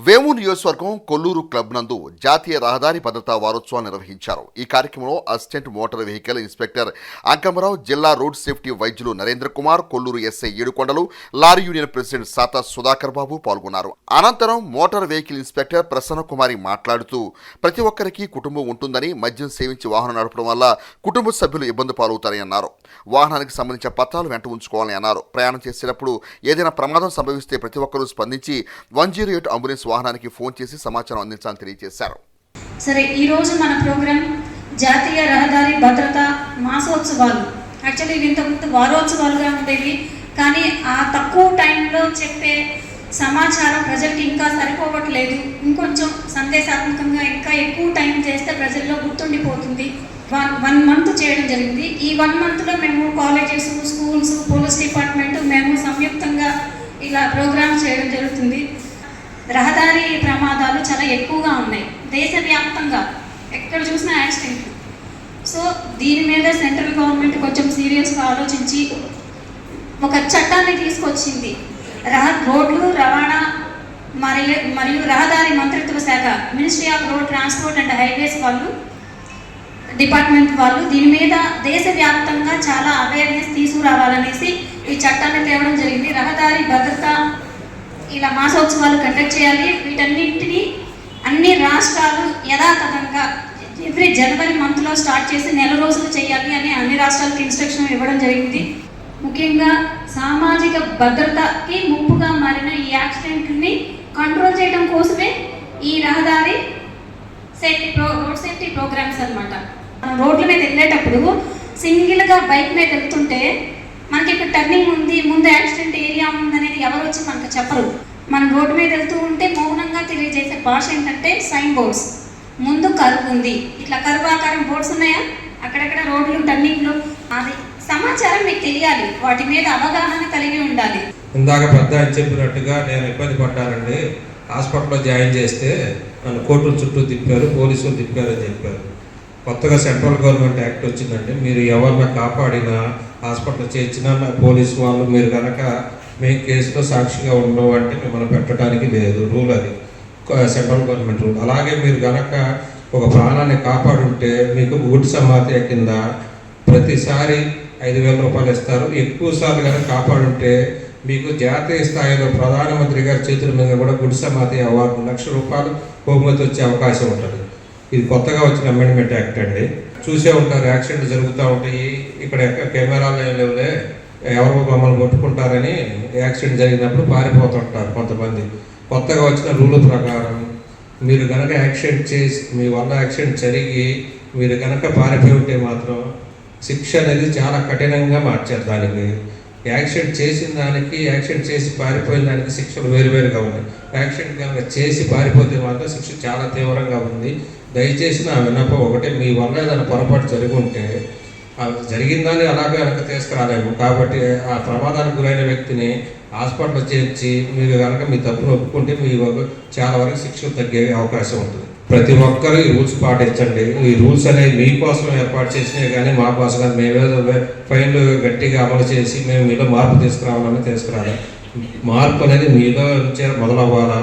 Speaker 2: వేమూరు నియోజకవర్గం కొల్లూరు క్లబ్ నందు జాతీయ రహదారి భద్రతా వారోత్సవాలు నిర్వహించారు. ఈ కార్యక్రమంలో assistant motor vehicle inspector Ankamarao, జిల్లా రోడ్ సేఫ్టీ వైద్యులు నరేంద్ర కుమార్, కొల్లూరు ఎస్ఐ ఏడుకొండలు, లారీ యూనియన్ ప్రెసిడెంట్ సాతా సుధాకర్ బాబు పాల్గొన్నారు. అనంతరం మోటార్ వెహికల్ ఇన్స్పెక్టర్ ప్రసన్న కుమారి మాట్లాడుతూ ప్రతి ఒక్కరికి కుటుంబం ఉంటుందని, మద్యం సేవించి వాహనం నడపడం వల్ల కుటుంబ సభ్యులు ఇబ్బంది పాలవుతారని అన్నారు. వాహనానికి సంబంధించిన పత్రాలు వెంట ఉంచుకోవాలని అన్నారు. ప్రయాణం చేసేటప్పుడు ఏదైనా ప్రమాదం సంభవిస్తే ప్రతి ఒక్కరూ స్పందించి 108 అంబులెన్స్ వాహనానికి ఫోన్ చేసి సమాచారం అందించాలని తెలియజేశారు.
Speaker 19: సరే, ఈరోజు మన ప్రోగ్రాం జాతీయ రహదారి భద్రత మాసోత్సవాలు. యాక్చువల్లీ ఇవి ఇంతకుముందు వారోత్సవాలుగా ఉండేవి, కానీ ఆ తక్కువ టైంలో చెప్పే సమాచారం ప్రజలకి ఇంకా సరిపోవట్లేదు. ఇంకొంచెం సందేశాత్మకంగా ఇంకా ఎక్కువ టైం చేస్తే ప్రజల్లో గుర్తుండిపోతుంది. 1 మంత్ చేయడం జరిగింది. ఈ 1 మంత్లో మేము కాలేజెస్, స్కూల్స్, పోలీస్ డిపార్ట్మెంట్ మేము సంయుక్తంగా ఇలా ప్రోగ్రామ్ చేయడం జరుగుతుంది. రహదారి ప్రమాదాలు చాలా ఎక్కువగా ఉన్నాయి దేశవ్యాప్తంగా, ఎక్కడ చూసినా యాక్సిడెంట్లు. సో దీని మీద సెంట్రల్ గవర్నమెంట్ కొంచెం సీరియస్గా ఆలోచించి ఒక చట్టాన్ని తీసుకొచ్చింది. రోడ్లు రవాణా మరియు రహదారి మంత్రిత్వ శాఖ, ministry of road transport and highways వాళ్ళు, డిపార్ట్మెంట్ వాళ్ళు దీని మీద దేశవ్యాప్తంగా చాలా అవేర్నెస్ తీసుకురావాలనేసి ఈ చట్టాన్ని తేవడం జరిగింది. రహదారి భద్రత ఇలా మాసోత్సవాలు కండక్ట్ చేయాలి. వీటన్నింటినీ అన్ని రాష్ట్రాలు యథాతథంగా ఎవ్రీ జనవరి మంత్లో స్టార్ట్ చేసి 1 నెల రోజులు చేయాలి అని అన్ని రాష్ట్రాలకు ఇన్స్ట్రక్షన్ ఇవ్వడం జరిగింది. ముఖ్యంగా సామాజిక భద్రతకి ముప్పుగా మారిన ఈ యాక్సిడెంట్ని కంట్రోల్ చేయడం కోసమే ఈ రహదారి రోడ్ సేఫ్టీ ప్రోగ్రామ్స్ అన్నమాట. రోడ్ల మీద వెళ్ళేటప్పుడు సింగిల్గా బైక్ మీద వెళ్తుంటే మనకి ఇక్కడ టర్నింగ్ ఉంది, ముందు యాక్సిడెంట్ ఏరియా ఉందనేది ఎవరు వచ్చి మనకు చెప్పరు. మనం రోడ్డు మీద వెళ్తూ ఉంటే మౌనంగా తెలియజేసే భాష ఏంటంటే సైన్ బోర్డ్స్. ముందు కర్వ్ ఉంది, ఇట్లా కర్వ్ ఆకారం బోర్డ్స్ ఉన్నాయా, అక్కడక్కడ రోడ్లు టర్నింగ్లు, అది సమాచారం మీకు తెలియాలి. వాటి మీద అవగాహన కలిగి ఉండాలి.
Speaker 20: ఇందాక పెద్ద అని చెప్పినట్టుగా నేను ఇబ్బంది పడ్డానండి. హాస్పిటల్లో జాయిన్ చేస్తే నన్ను కోర్టుల చుట్టూ తిప్పారు, పోలీసులు తిప్పారని చెప్పారు. కొత్తగా సెంట్రల్ గవర్నమెంట్ యాక్ట్ వచ్చిందండి. మీరు ఎవరిని కాపాడినా, హాస్పిటల్ చేర్చినా పోలీసు వాళ్ళు మీరు కనుక మేము కేసులో సాక్షిగా ఉండవు అంటే మిమ్మల్ని పెట్టడానికి లేదు. రూల్ అది, సెంట్రల్ గవర్నమెంట్ రూల్. అలాగే మీరు కనుక ఒక ప్రాణాన్ని కాపాడుంటే మీకు గుడ్ సమాధి కింద ప్రతిసారి 5,000 రూపాయలు ఇస్తారు. ఎక్కువ సార్లు కనుక కాపాడుంటే మీకు జాతీయ స్థాయిలో ప్రధానమంత్రి గారి చేతుల మీద కూడా గుడ్ సమాధి అవార్డు 1,00,000 రూపాయలు బహుమతి వచ్చే అవకాశం ఉంటుంది. ఇది కొత్తగా వచ్చిన అమెండ్మెంట్ యాక్ట్ అండి. చూసే ఉంటారు, యాక్సిడెంట్ జరుగుతూ ఉంటాయి, ఇక్కడ కెమెరాలు ఏం లేవులే, ఎవరు మమ్మల్ని కొట్టుకుంటారని యాక్సిడెంట్ జరిగినప్పుడు పారిపోతుంటారు కొంతమంది. కొత్తగా వచ్చిన రూల్ ప్రకారం మీరు కనుక యాక్సిడెంట్ చేసి మీ వల్ల యాక్సిడెంట్ జరిగి మీరు కనుక పారిపోయి ఉంటే మాత్రం శిక్ష అనేది చాలా కఠినంగా మార్చారు. దానికి యాక్సిడెంట్ చేసిన దానికి, యాక్సిడెంట్ చేసి పారిపోయిన దానికి శిక్షలు వేరువేరుగా ఉన్నాయి. యాక్సిడెంట్ కనుక చేసి పారిపోతే మాత్రం శిక్ష చాలా తీవ్రంగా ఉంది. దయచేసి నా విన్నపం ఒకటే, మీ వల్ల ఏదైనా పొరపాటు జరిగి ఉంటే జరిగిందని అలాగే వెనక తీసుకురాలేము. కాబట్టి ఆ ప్రమాదానికి గురైన వ్యక్తిని హాస్పిటల్ చేర్చి మీరు కనుక మీ తప్పును ఒప్పుకుంటే మీ చాలా వరకు శిక్షలు తగ్గే అవకాశం ఉంటుంది. ప్రతి ఒక్కరూ ఈ రూల్స్ పాటించండి. ఈ రూల్స్ అనేవి మీకోసం ఏర్పాటు చేసినవి కానీ మా కోసం కానీ మేమేదో ఫైన్లు గట్టిగా అమలు చేసి మేము మీలో మార్పు తీసుకురావాలని తీసుకురాలి. మార్పు అనేది మీలో నుంచే మొదలవ్వాలా.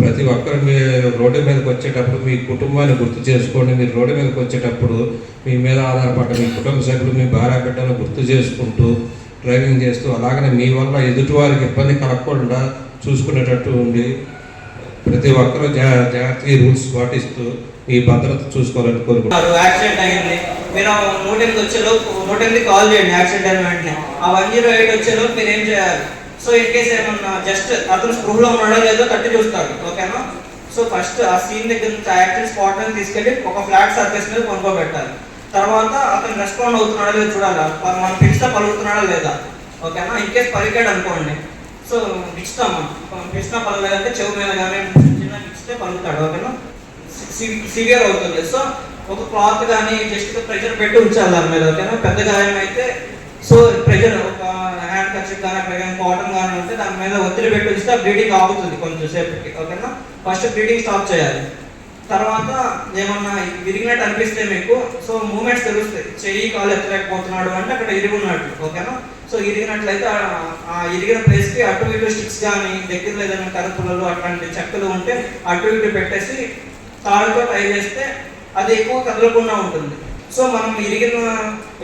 Speaker 20: ప్రతి ఒక్కరు మీ రోడ్డు మీదకి వచ్చేటప్పుడు మీ కుటుంబాన్ని గుర్తు చేసుకోండి. మీరు రోడ్డు మీదకి వచ్చేటప్పుడు మీ మీద ఆధారపడ్డ మీ కుటుంబ సభ్యులు, మీ భార్య బిడ్డలను గుర్తు చేసుకుంటూ డ్రైవింగ్ చేస్తూ, అలాగనే మీ వల్ల ఎదుటి వారికి ఇబ్బంది కలగకుండా చూసుకునేటట్టు ఉండి ప్రతి ఒక్కరూ జాగ్రత్తగా రూల్స్ పాటిస్తూ మీ భద్రత చూసుకోవాలని కోరుకుంటున్నారు.
Speaker 21: యాక్సిడెంట్ అయింది, మీరు 108 వచ్చేలోపు 108 కాల్ చేయండి. యాక్సిడెంట్ అయిన వెంటనే ఆ 108 వచ్చేలోపు మీరు ఏం చేయాలి? సో ఇన్ కేసు ఏమన్నా జస్ట్ అతను స్పృహలో ఉన్నాడో లేదో తట్టి చూస్తారు, ఓకేనా? సో ఫస్ట్ ఆ సీన్ దగ్గర నుంచి యాక్సిడెంట్ స్పాట్ అని తీసుకెళ్ళి ఒక ఫ్లాట్ సర్ఫేస్ మీద కొనుక్కోబెట్టాలి. తర్వాత అతను రెస్పాండ్ అవుతున్నాడో లేదో చూడాలి, మనం పిలిస్తే పలుకుతున్నాడా లేదా, ఓకేనా? ఇన్ కేసు పలికాడు అనుకోండి, సో ఇస్తాం. మనం పిలిచినా పలలేదంటే చెవు మీద కానీ చిన్న ఇస్తే పలుకుతాడు, ఓకేనా? సివియర్ అవుతుంది. సో ఒక క్లాత్ కానీ జస్ట్ ప్రెషర్ పెట్టి ఉంచాలి దాని మీద, ఓకేనా? పెద్ద గాయం అయితే సో ప్రెషర్ ఒక హ్యాండ్ కర్చీఫ్ కానీ కాటన్ కానీ ఉంటే దాని మీద ఒత్తిడి పెట్టి ఉంచితే బ్లీడింగ్ ఆగుతుంది కొంచెం సేపటికి, ఓకేనా? ఫస్ట్ బ్లీడింగ్ స్టాప్ చేయాలి. తర్వాత ఏమన్నా విరిగినట్టు అనిపిస్తే మీకు సో మూమెంట్స్ తెలుస్తాయి, చెయ్యి కాలు ఎత్తలేకపోతున్నాడు అంటే అక్కడ ఇరుగున్నట్టు, ఓకేనా. సో ఇరిగినట్లయితే ఆ ఇరిగిన ప్లేస్కి అటు ఇటు స్టిక్స్ కానీ దగ్గరలో ఏదైనా కరుపులలో అట్లాంటి చెక్కలు ఉంటే అటు ఇటు పెట్టేసి తాడుతో టై చేస్తే అది ఎక్కువ కదలకుండా ఉంటుంది. సో మనం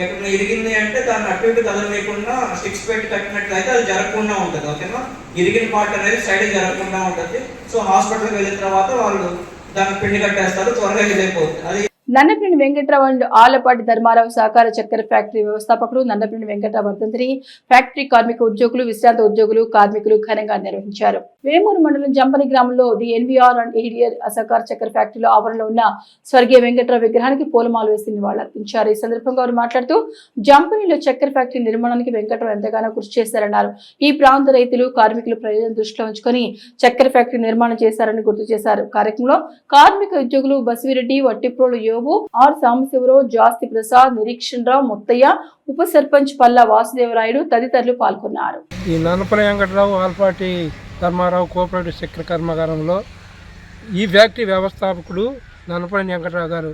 Speaker 21: ఎక్కడ ఇరిగింది అంటే దాన్ని అటు ఇటు కదలలేకుండా స్టిక్స్ పెట్టి కట్టినట్లయితే అది జరగకుండా ఉంటుంది, ఓకేనా. ఇరిగిన పార్ట్ అనేది సైడ్ జరగకుండా ఉంటుంది. సో హాస్పిటల్కి వెళ్ళిన తర్వాత వాళ్ళు దాన్ని పిండి కట్టేస్తారు, త్వరగా ఇదైపోతుంది. అది
Speaker 1: నన్నపనేని వెంకట్రావు అండ్ ఆలపాటి ధర్మారావు సహకార చక్కెర ఫ్యాక్టరీ వ్యవస్థాపకులు నన్నపనేని వెంకట్రావు వర్ధంతిని ఫ్యాక్టరీ కార్మిక ఉద్యోగులు, విశ్రాంత ఉద్యోగులు, కార్మికులు ఘనంగా నిర్వహించారు. వేమూరు మండలం జంపని గ్రామంలో ది ఎన్వీఆర్ అండ్ ఏడియర్ సహకార చక్కెర ఫ్యాక్టరీలో ఆవరణలో ఉన్న స్వర్గీయ వెంకట్రావు విగ్రహానికి పూలమాల వేసి నివాళులర్పించారు. ఈ సందర్భంగా వారు మాట్లాడుతూ జంపనిలో చక్కెర ఫ్యాక్టరీ నిర్మాణానికి వెంకట్రావు ఎంతగానో కృషి చేశారన్నారు. ఈ ప్రాంత రైతులు, కార్మికుల ప్రయోజనం దృష్టిలో ఉంచుకొని చక్కెర ఫ్యాక్టరీ నిర్మాణం చేశారని గుర్తు చేశారు. కార్యక్రమంలో కార్మిక ఉద్యోగులు బసివిరెడ్డి, వట్టిప్రోలు యోగు, ఆర్ సాంబశివరావు, జాస్తి ప్రసాద్, నిరీక్షణరావు, ముత్తయ్య, ఉప సర్పంచ్ పల్లా వాసుదేవరాయుడు తదితరులు పాల్గొన్నారు.
Speaker 4: ఈ నన్నపనేని వెంకట్రావు ఆల్పాటి ధర్మారావు కోఆపరేటివ్ చక్కెర కర్మాగారంలో ఈ ఫ్యాక్టరీ వ్యవస్థాపకుడు నన్నపనేని వెంకట్రావు గారు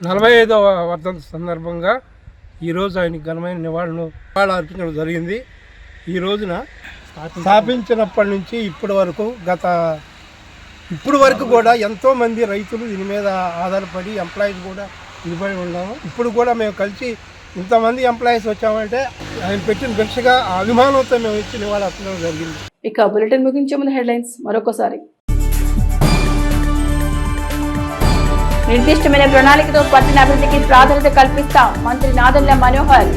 Speaker 4: 45వ వర్ధంతి సందర్భంగా ఈరోజు ఆయనకి ఘనమైన నివాళులు అర్పించడం జరిగింది. ఈ రోజున స్థాపించినప్పటి నుంచి ఇప్పుడు వరకు కూడా ఎంతోమంది రైతులు దీని మీద ఆధారపడి ఎంప్లాయీస్ కూడా నిలబడి ఉన్నాము. ఇప్పుడు కూడా మేము కలిసి ఇంతమంది ఎంప్లాయీస్ వచ్చామంటే ఆయన పెట్టిన భిక్షగా అభిమానంతో మేము ఇచ్చిన వాళ్ళు అర్థం జరిగింది.
Speaker 1: ఇక బులెటిన్ ముగించే ముందు హెడ్లైన్స్ మరొకసారి. నిర్దిష్టమైన ప్రణాళికతో పట్టణ అభివృద్ధికి ప్రాధాన్యత కల్పిస్తాం, మంత్రి నాదెళ్ల మనోహర్.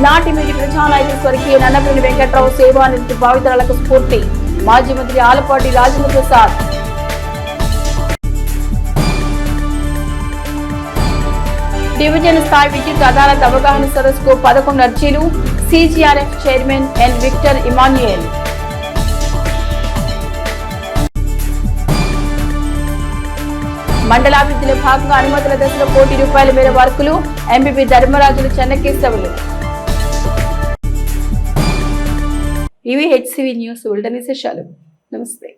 Speaker 1: నాటి మీటి ప్రజానాయకుడు స్వర్గీయ నన్నపనేని వెంకట్రావు సేవానివృత్తి భావితరాలకు స్ఫూర్తి, మాజీ మంత్రి ఆలపాటి రాజేంద్ర ప్రసాద్. డివిజన్ స్థాయి విద్యుత్ అదాలత్ అవగాహన సదస్సుకు 11 అర్జీలు, CGRF chairman N Victor Emmanuel. మండలాభివృద్ధిలో భాగంగా అనుమతుల దశలో ₹1 కోటి మేర వర్కులు, ఎంపీపీ ధర్మరాజులు, చెన్నకేశవులు. ఇవి హెచ్సివి న్యూస్ బులెటిన్ విశేషాలు. నమస్తే.